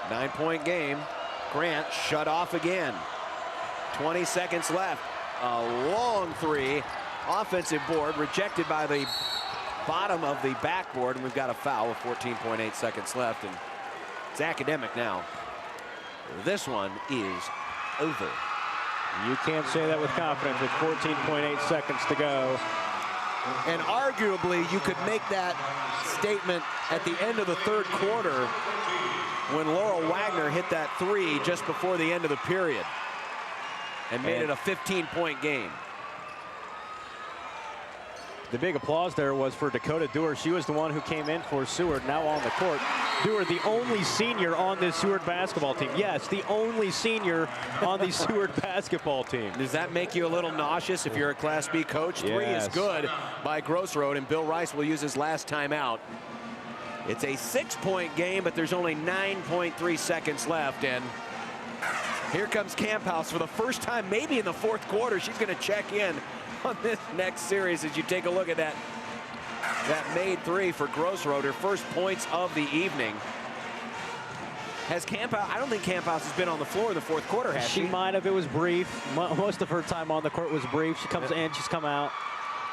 9-point game. Grant shut off again. 20 seconds left. A long 3. Offensive board rejected by the bottom of the backboard, and we've got a foul with 14.8 seconds left, and it's academic now. This one is over. You can't say that with confidence with 14.8 seconds to go. And arguably, you could make that statement at the end of the 3rd quarter when Laurel Wagner hit that 3 just before the end of the period and made it a 15-point game. The big applause there was for Dakota Dewar. She was the one who came in for Seward, now on the court. Dewar, the only senior on this Seward basketball team. Yes, the only senior on the Seward basketball team. Does that make you a little nauseous if you're a Class B coach? Yes. 3 is good by Grossroad, and Bill Rice will use his last timeout. It's a 6-point game, but there's only 9.3 seconds left, and here comes Camphouse for the first time, maybe in the 4th quarter. She's going to check in on this next series as you take a look at that made 3 for Grossroad, her first points of the evening. Has Camphouse, I don't think Camphouse has been on the floor in the 4th quarter, has she? She might have. It was brief. Most of her time on the court was brief. She comes in, she's come out.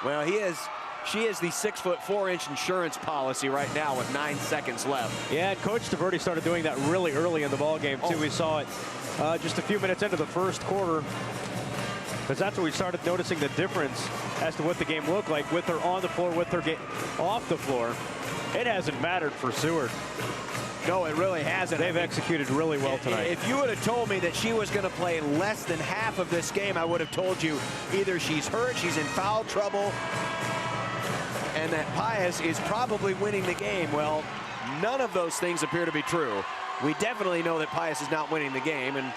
Well, he has She is the 6'4" insurance policy right now with 9 seconds left. Yeah, and Coach Devaney started doing that really early in the ball game too. We saw it just a few minutes into the first quarter, because that's when we started noticing the difference as to what the game looked like with her on the floor, with her off the floor. It hasn't mattered for Seward. No, it really hasn't. They've executed really well tonight. If you would have told me that she was going to play less than half of this game, I would have told you either she's hurt, she's in foul trouble, and that Pius is probably winning the game. Well, none of those things appear to be true. We definitely know that Pius is not winning the game, and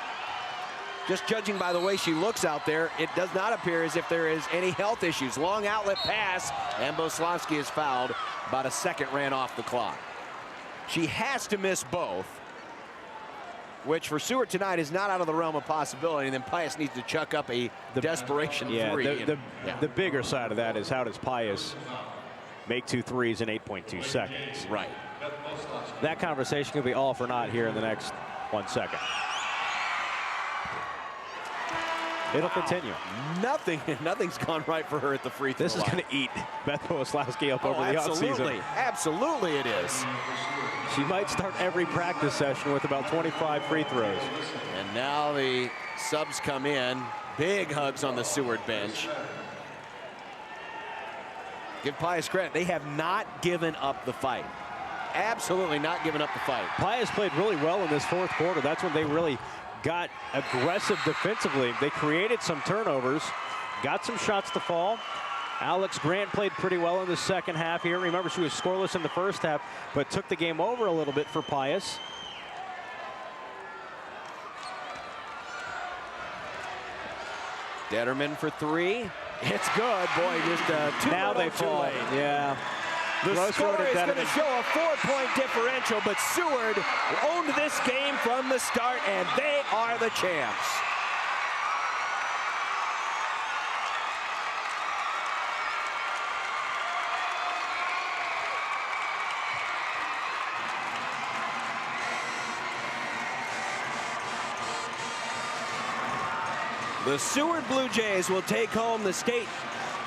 just judging by the way she looks out there, it does not appear as if there is any health issues. Long outlet pass, and Boslavsky is fouled. About a second ran off the clock. She has to miss both, which for Seward tonight is not out of the realm of possibility. And then Pius needs to chuck up a desperation three. The bigger side of that is, how does Pius make 2 threes in 8.2 seconds? Right. That conversation could be all for naught here in the next 1 second. It'll continue. Nothing's gone right for her at the free throw line. This is going to eat Beth Boslavsky up over the offseason. Absolutely it is. She might start every practice session with about 25 free throws. And now the subs come in. Big hugs on the Seward bench. Give Pius credit. They have not given up the fight. Absolutely not given up the fight. Pius played really well in this fourth quarter. That's when they really got aggressive defensively. They created some turnovers, got some shots to fall. Alex Grant played pretty well in the second half here. Remember, she was scoreless in the first half, but took the game over a little bit for Pius. Detterman for 3. It's good. Boy, just two. Now they fall. Yeah. The score is going to show a 4-point differential, but Seward owned this game from the start, and they are the champs. The Seward Bluejays will take home the state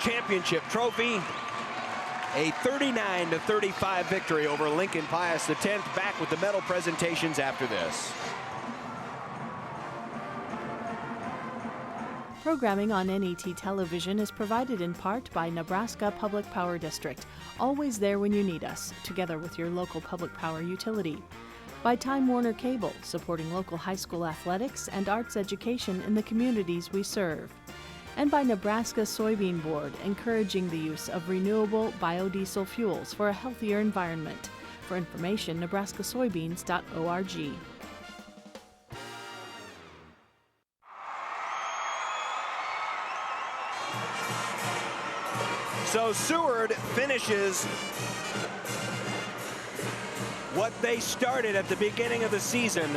championship trophy. A 39-35 victory over Lincoln Pius X. Back with the medal presentations after this. Programming on NET television is provided in part by Nebraska Public Power District, always there when you need us, together with your local public power utility. By Time Warner Cable, supporting local high school athletics and arts education in the communities we serve. And by Nebraska Soybean Board, encouraging the use of renewable biodiesel fuels for a healthier environment. For information, nebraskasoybeans.org. So Seward finishes what they started at the beginning of the season.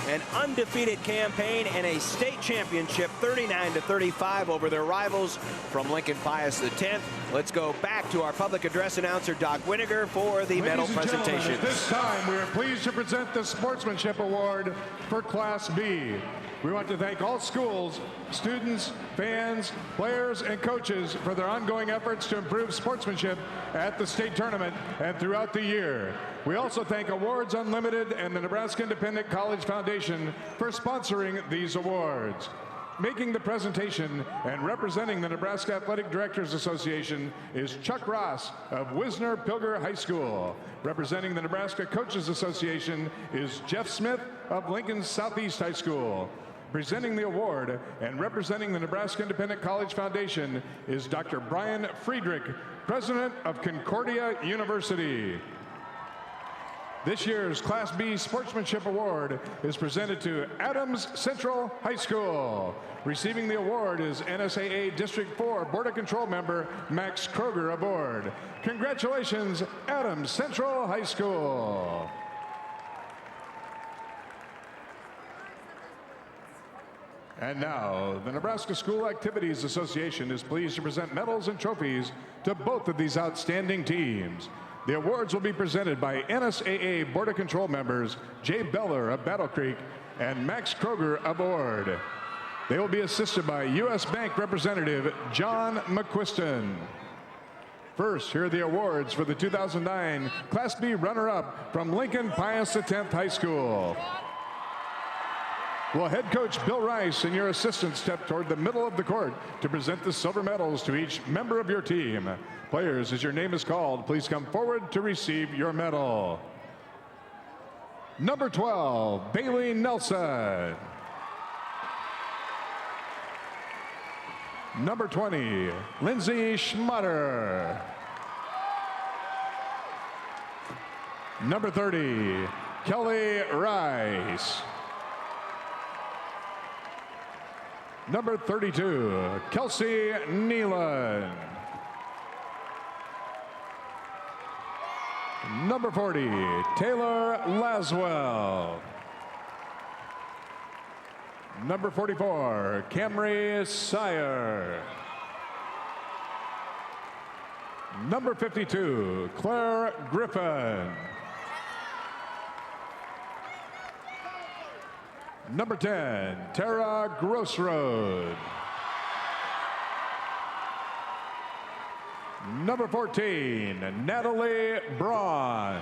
An undefeated campaign and a state championship, 39-35 over their rivals from Lincoln Pius X. Let's go back to our public address announcer, Doc Winiger, for the medal presentation. At this time, we are pleased to present the Sportsmanship Award for Class B. We want to thank all schools, students, fans, players, and coaches for their ongoing efforts to improve sportsmanship at the state tournament and throughout the year. We also thank Awards Unlimited and the Nebraska Independent College Foundation for sponsoring these awards. Making the presentation and representing the Nebraska Athletic Directors Association is Chuck Ross of Wisner Pilger High School. Representing the Nebraska Coaches Association is Jeff Smith of Lincoln Southeast High School. Presenting the award and representing the Nebraska Independent College Foundation is Dr. Brian Friedrich, President of Concordia University. This year's Class B Sportsmanship Award is presented to Adams Central High School. Receiving the award is NSAA District 4 Board of Control member Max Kroger aboard. Congratulations, Adams Central High School. And now, the Nebraska School Activities Association is pleased to present medals and trophies to both of these outstanding teams. The awards will be presented by NSAA Board of Control members Jay Beller of Battle Creek and Max Kroger aboard. They will be assisted by U.S. Bank Representative John McQuiston. First, here are the awards for the 2009 Class B runner-up from Lincoln Pius X High School. Will head coach Bill Rice and your assistants step toward the middle of the court to present the silver medals to each member of your team. Players, as your name is called, please come forward to receive your medal. Number 12, Bailey Nelson. Number 20, Lindsay Schmutter. Number 30, Kelly Rice. Number 32, Kelsey Nealon. Number 40, Taylor Laswell. Number 44, Camry Sire. Number 52, Claire Griffin. Number 10, Tara Grossroad. Number 14, Natalie Braun.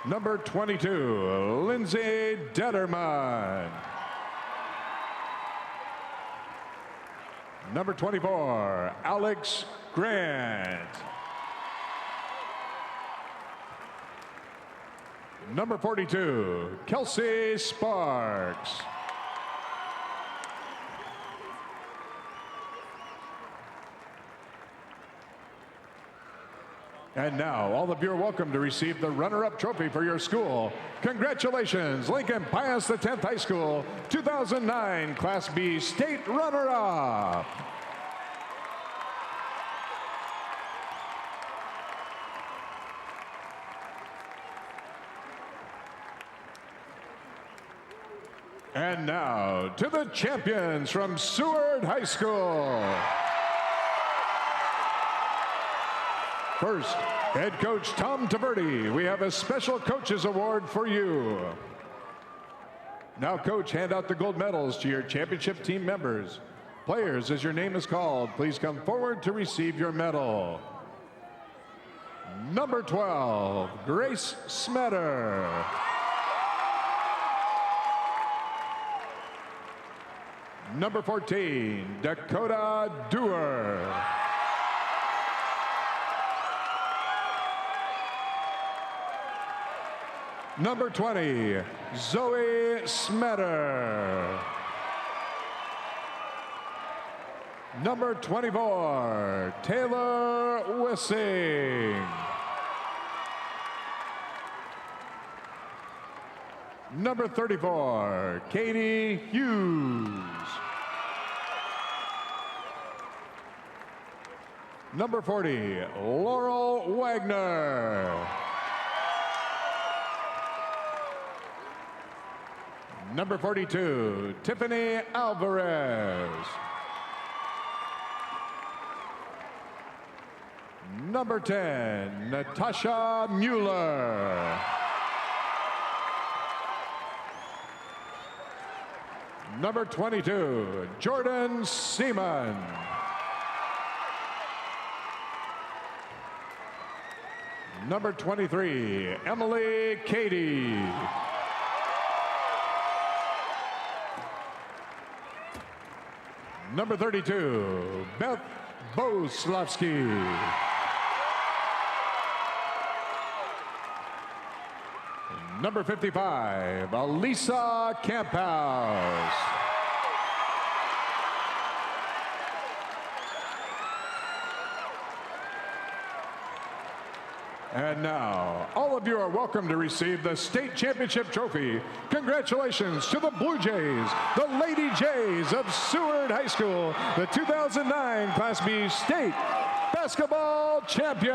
Number 22, Lindsay Detterman. Number 24, Alex Grant. Number 42, Kelsey Sparks. And now, all of you are welcome to receive the runner-up trophy for your school. Congratulations, Lincoln Pius X High School, 2009 Class B State runner-up. And now, to the champions from Seward High School. First, head coach Tom Taverdi, we have a special coaches award for you. Now, coach, hand out the gold medals to your championship team members. Players, as your name is called, please come forward to receive your medal. Number 12, Grace Smetter. Number 14, Dakota Dewar. Number 20, Zoe Smetter. Number 24, Taylor Wissing. Number 34, Katie Hughes. Number 40, Laurel Wagner. Number 42, Tiffany Alvarez. Number 10, Natasha Mueller. Number 22, Jordan Seaman. Number 23, Emily Cady. Number 32, Beth Boslavsky. Number 55, Alisa Camphouse. And now, all of you are welcome to receive the state championship trophy. Congratulations to the Blue Jays, the Lady Jays of Seward High School, the 2009 Class B state basketball champions.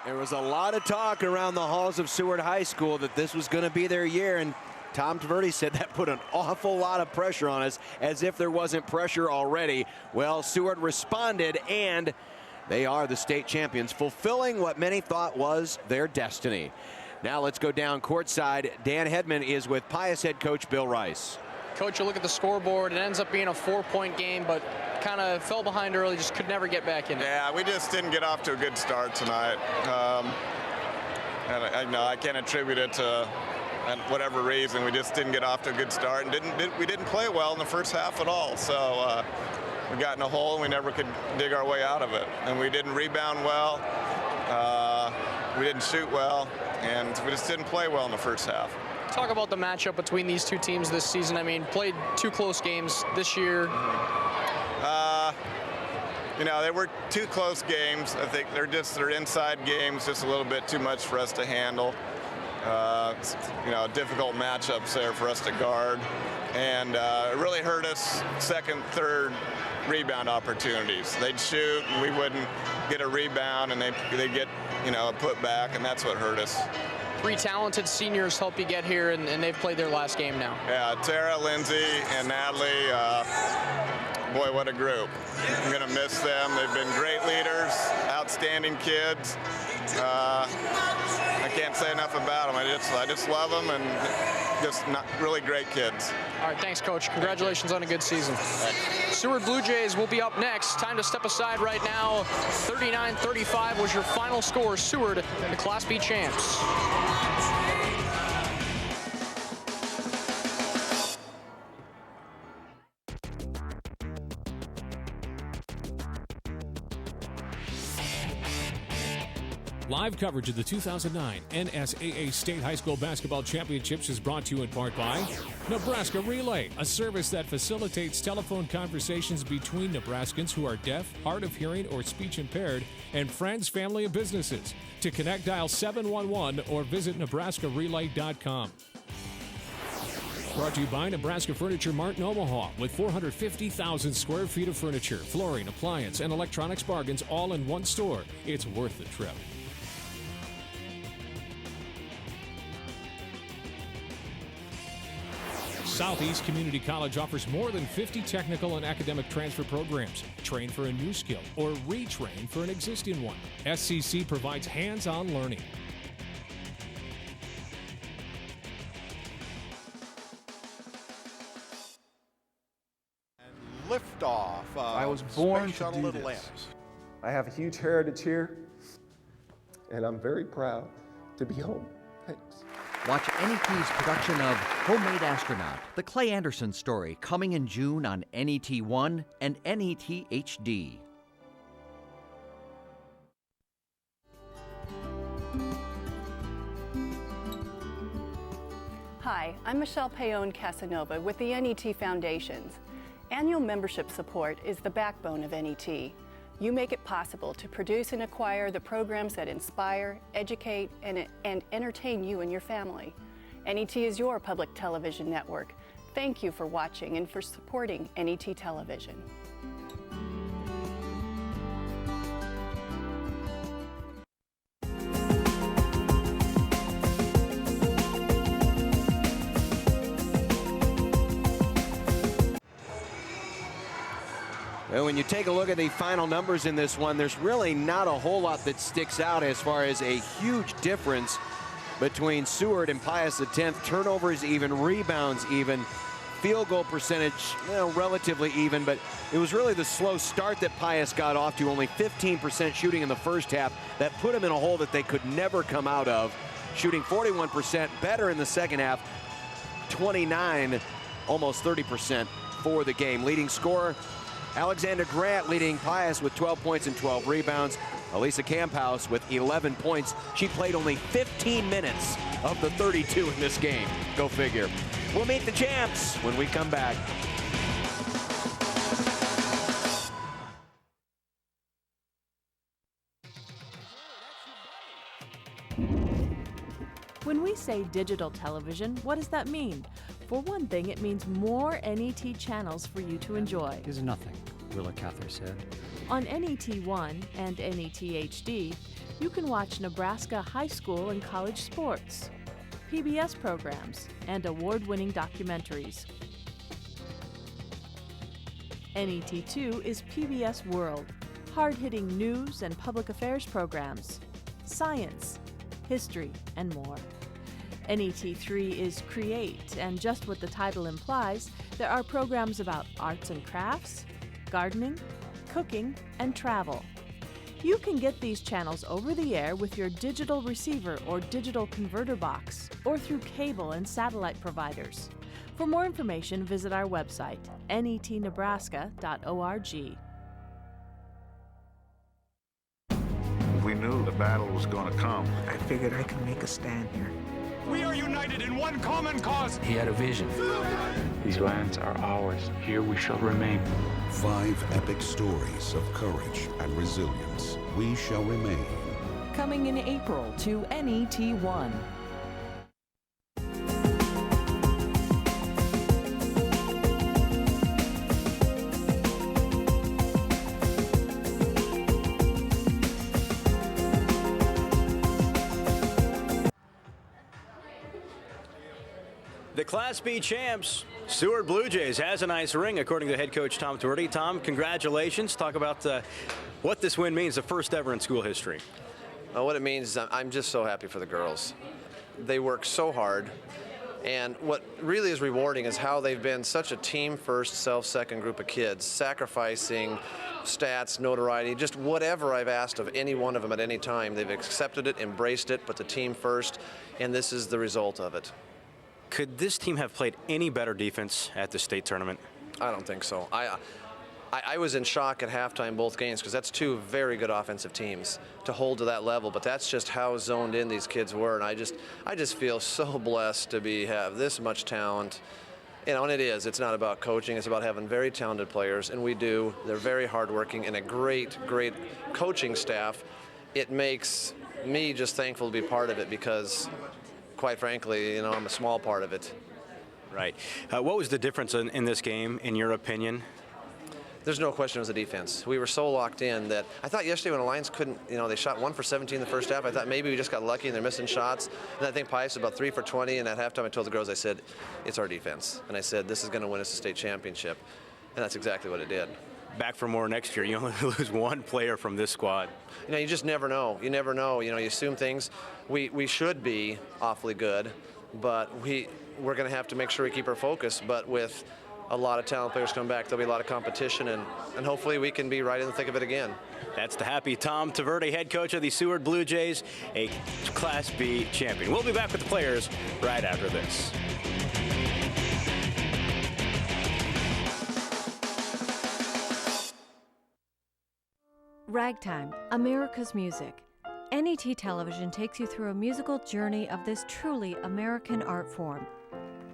There was a lot of talk around the halls of Seward High School that this was going to be their year, and Tom Taverdi said that put an awful lot of pressure on us, as if there wasn't pressure already. Well, Seward responded, and they are the state champions, fulfilling what many thought was their destiny. Now let's go down courtside. Dan Hedman is with Pius head coach Bill Rice. Coach, you look at the scoreboard, it ends up being a 4-point game, but kind of fell behind early, just could never get back in it. Yeah, we just didn't get off to a good start tonight. And I can't attribute it to whatever reason. We just didn't get off to a good start, and we didn't play well in the first half at all. So we got in a hole, and we never could dig our way out of it. And we didn't rebound well. We didn't shoot well, and we just didn't play well in the first half. Talk about the matchup between these two teams this season. I mean, played 2 close games this year. You know, they were 2 close games. I think they're inside games, just a little bit too much for us to handle. You know, difficult matchups there for us to guard. And it really hurt us second, third rebound opportunities. They'd shoot, and we wouldn't get a rebound, and they get, you know, a putback, and that's what hurt us. 3 talented seniors help you get here, and they've played their last game now. Yeah, Tara, Lindsay, and Natalie, boy, what a group. I'm going to miss them. They've been great leaders, outstanding kids. I can't say enough about them. I just love them, and just really great kids. All right, thanks, Coach. Congratulations on a good season. Seward Bluejays will be up next. Time to step aside right now. 39-35 was your final score. Seward, the Class B champs. Live coverage of the 2009 NSAA State High School Basketball Championships is brought to you in part by Nebraska Relay, a service that facilitates telephone conversations between Nebraskans who are deaf, hard of hearing, or speech impaired, and friends, family, and businesses. To connect, dial 711 or visit nebraskarelay.com. Brought to you by Nebraska Furniture Mart in Omaha, with 450,000 square feet of furniture, flooring, appliance, and electronics bargains all in one store. It's worth the trip. Southeast Community College offers more than 50 technical and academic transfer programs. Train for a new skill or retrain for an existing one. SCC provides hands-on learning. Liftoff of I was born Space to Shuttle do Atlantis. this. I have a huge heritage here, and I'm very proud to be home. Thanks. Watch NET's production of Homemade Astronaut, the Clay Anderson story, coming in June on NET1 and NET HD. Hi, I'm Michelle Payon Casanova with the NET Foundations. Annual membership support is the backbone of NET. You make it possible to produce and acquire the programs that inspire, educate, and entertain you and your family. NET is your public television network. Thank you for watching and for supporting NET Television. And when you take a look at the final numbers in this one, there's really not a whole lot that sticks out as far as a huge difference between Seward and Pius X. Turnovers even, rebounds even, field goal percentage, well, relatively even, but it was really the slow start that Pius got off to, only 15% shooting in the first half. That put them in a hole that they could never come out of. Shooting 41%, better in the second half, 29, almost 30% for the game. Leading scorer, Alexander Grant leading Pius with 12 points and 12 rebounds. Elisa Camphouse with 11 points. She played only 15 minutes of the 32 in this game. Go figure. We'll meet the champs when we come back. When we say digital television, what does that mean? For one thing, it means more NET channels for you to enjoy. Is nothing, Willa Cather said. On NET1 and NET HD, you can watch Nebraska high school and college sports, PBS programs, and award-winning documentaries. NET2 is PBS World, hard-hitting news and public affairs programs, science, history, and more. NET3 is Create, and just what the title implies, there are programs about arts and crafts, gardening, cooking, and travel. You can get these channels over the air with your digital receiver or digital converter box, or through cable and satellite providers. For more information, visit our website, netnebraska.org. We knew the battle was going to come. I figured I could make a stand here. We are united in one common cause. He had a vision. These lands are ours. Here we shall remain. 5 epic stories of courage and resilience. We shall remain. Coming in April to NET1. The Class B champs, Seward Bluejays, has a nice ring, according to head coach Tom Devaney. Tom, congratulations. Talk about what this win means, the first ever in school history. Well, what it means is I'm just so happy for the girls. They work so hard, and what really is rewarding is how they've been such a team-first, self-second group of kids, sacrificing stats, notoriety, just whatever I've asked of any one of them at any time. They've accepted it, embraced it, put the team first, and this is the result of it. Could this team have played any better defense at the state tournament? I don't think so. I was in shock at halftime both games because that's 2 very good offensive teams to hold to that level, but that's just how zoned in these kids were, and I just feel so blessed to have this much talent. You know, and it's not about coaching, it's about having very talented players, and we do. They're very hardworking and a great coaching staff. It makes me just thankful to be part of it because, quite frankly, you know, I'm a small part of it. Right. What was the difference in this game, in your opinion? There's no question it was the defense. We were so locked in that I thought yesterday when the Lions couldn't, you know, they shot 1 for 17 in the first half, I thought maybe we just got lucky and they're missing shots. And I think Pius was about 3 for 20, and at halftime I told the girls, I said, it's our defense. And I said, this is going to win us a state championship. And that's exactly what it did. Back for more next year. You only lose 1 player from this squad. You know, you just never know. You never know. You know, you assume things. We should be awfully good, but we're going to have to make sure we keep our focus. But with a lot of talented players coming back, there'll be a lot of competition, and hopefully we can be right in the thick of it again. That's the happy Tom Devaney, head coach of the Seward Bluejays, a Class B champion. We'll be back with the players right after this. Ragtime, America's music. NET Television takes you through a musical journey of this truly American art form.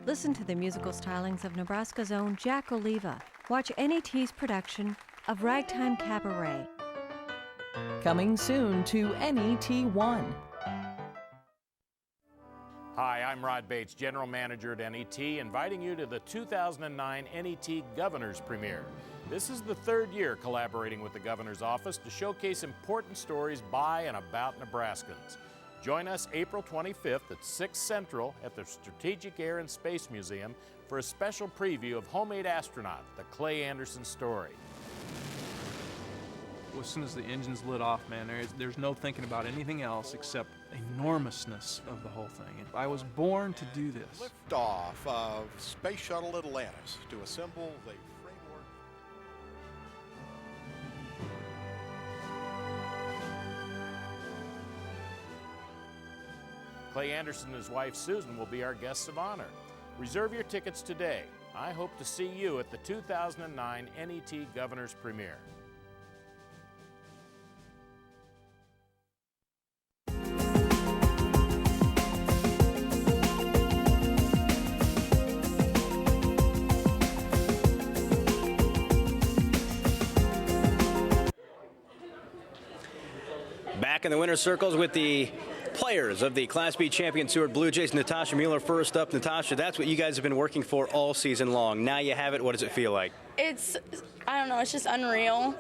Listen to the musical stylings of Nebraska's own Jack Oliva. Watch NET's production of Ragtime Cabaret. Coming soon to NET1. Hi, I'm Rod Bates, General Manager at NET, inviting you to the 2009 NET Governor's Premiere. This is the 3rd year collaborating with the Governor's Office to showcase important stories by and about Nebraskans. Join us April 25th at 6 Central at the Strategic Air and Space Museum for a special preview of Homemade Astronaut, the Clay Anderson story. As soon as the engine's lit off, man, there's no thinking about anything else except enormousness of the whole thing. And I was born to do this. Liftoff of Space Shuttle Atlantis to assemble the framework. Clay Anderson and his wife Susan will be our guests of honor. Reserve your tickets today. I hope to see you at the 2009 NET Governor's Premiere. Back in the winner's circles with the players of the Class B champion Seward Bluejays. Natasha Mueller first up. Natasha, that's what you guys have been working for all season long. Now you have it. What does it feel like? I don't know, it's just unreal.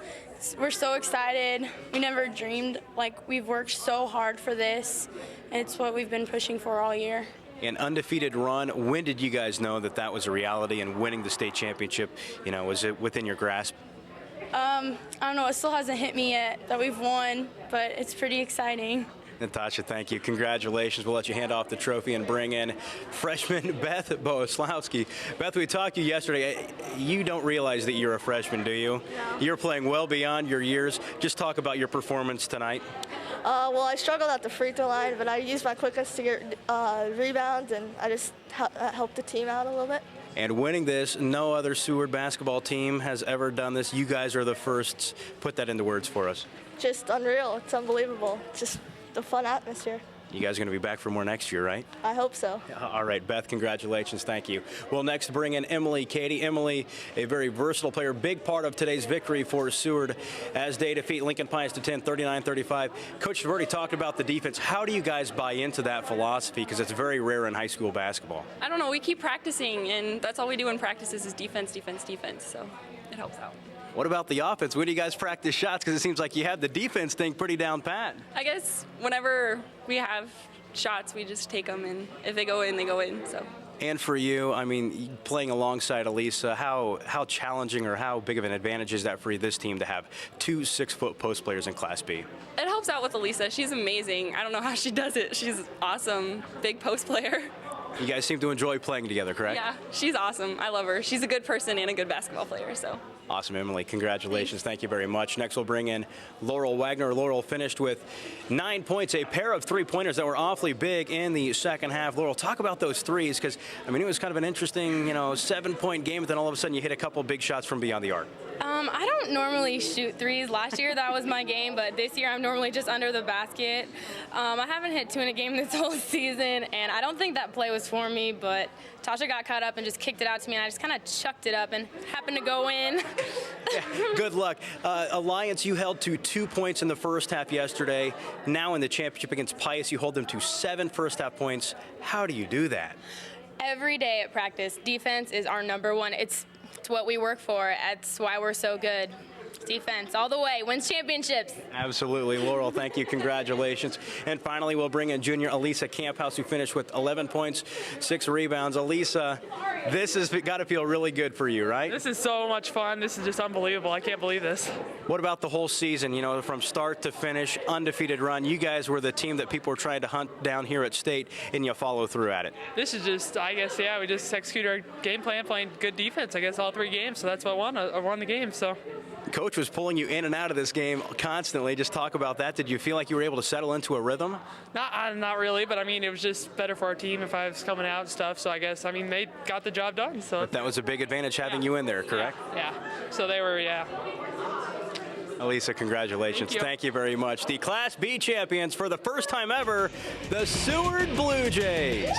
We're so excited. We never dreamed, we've worked so hard for this, and it's what we've been pushing for all year. An undefeated run. When did you guys know that that was a reality, and winning the state championship, was it within your grasp? I don't know, it still hasn't hit me yet that we've won, but it's pretty exciting. Natasha, thank you. Congratulations. We'll let you hand off the trophy and bring in freshman Beth Boslowski. Beth, we talked to you yesterday. You don't realize that you're a freshman, do you? No. You're playing well beyond your years. Just talk about your performance tonight. Well, I struggled at the free throw line, but I used my quickness to get rebounds, and I just helped the team out a little bit. And winning this, no other Seward basketball team has ever done this. You guys are the first. Put that into words for us. Just unreal. It's unbelievable. It's just the fun atmosphere. You guys are going to be back for more next year, right? I hope so. All right, Beth, congratulations. Thank you. We'll next bring in Emily Cady. Emily, a very versatile player, big part of today's victory for Seward as they defeat Lincoln Pius X 39-35. Coach, we've already talked about the defense. How do you guys buy into that philosophy? Because it's very rare in high school basketball. I don't know. We keep practicing, and that's all we do in practices is defense, defense, defense. So it helps out. What about the offense? When do you guys practice shots? Because it seems like you have the defense thing pretty down pat. I guess whenever we have shots, we just take them, and if they go in, they go in. So. And for you, I mean, playing alongside Elisa, how challenging or how big of an advantage is that for this team to have 2 6-foot post players in Class B? It helps out with Elisa. She's amazing. I don't know how she does it. She's awesome, big post player. You guys seem to enjoy playing together, correct? Yeah, she's awesome. I love her. She's a good person and a good basketball player. So. Awesome, Emily. Congratulations. Thank you very much. Next, we'll bring in Laurel Wagner. Laurel finished with 9 points, a pair of three-pointers that were awfully big in the second half. Laurel, talk about those threes, because, I mean, it was kind of an interesting, 7-point game, but then all of a sudden you hit a couple big shots from beyond the arc. I don't normally shoot threes. Last year that was my game, but this year I'm normally just under the basket. I haven't hit 2 in a game this whole season, and I don't think that play was for me, but Tasha got caught up and just kicked it out to me, and I just kind of chucked it up and happened to go in. Yeah, good luck. Alliance, you held to 2 points in the first half yesterday. Now in the championship against Pius, you hold them to 7 first-half points. How do you do that? Every day at practice, defense is our number one. It's what we work for. That's why we're so good. Defense all the way, wins championships. Absolutely. Laurel, thank you. Congratulations. And finally, we'll bring in junior Elisa Camphouse, who finished with 11 points, 6 rebounds. Elisa, this has got to feel really good for you, right? This is so much fun. This is just unbelievable. I can't believe this. What about the whole season, from start to finish, undefeated run? You guys were the team that people were trying to hunt down here at State, and you follow through at it. This is just, I guess, we just executed our game plan, playing good defense, I guess, all 3 games. So that's what won. I won the game, so. Coach was pulling you in and out of this game constantly. Just talk about that. Did you feel like you were able to settle into a rhythm? Not really, but I mean, it was just better for our team if I was coming out and stuff. So I guess, they got the job done. So. But that was a big advantage having you in there, correct? Yeah. So they were, Elisa, congratulations. Thank you very much. The Class B champions for the first time ever, the Seward Bluejays.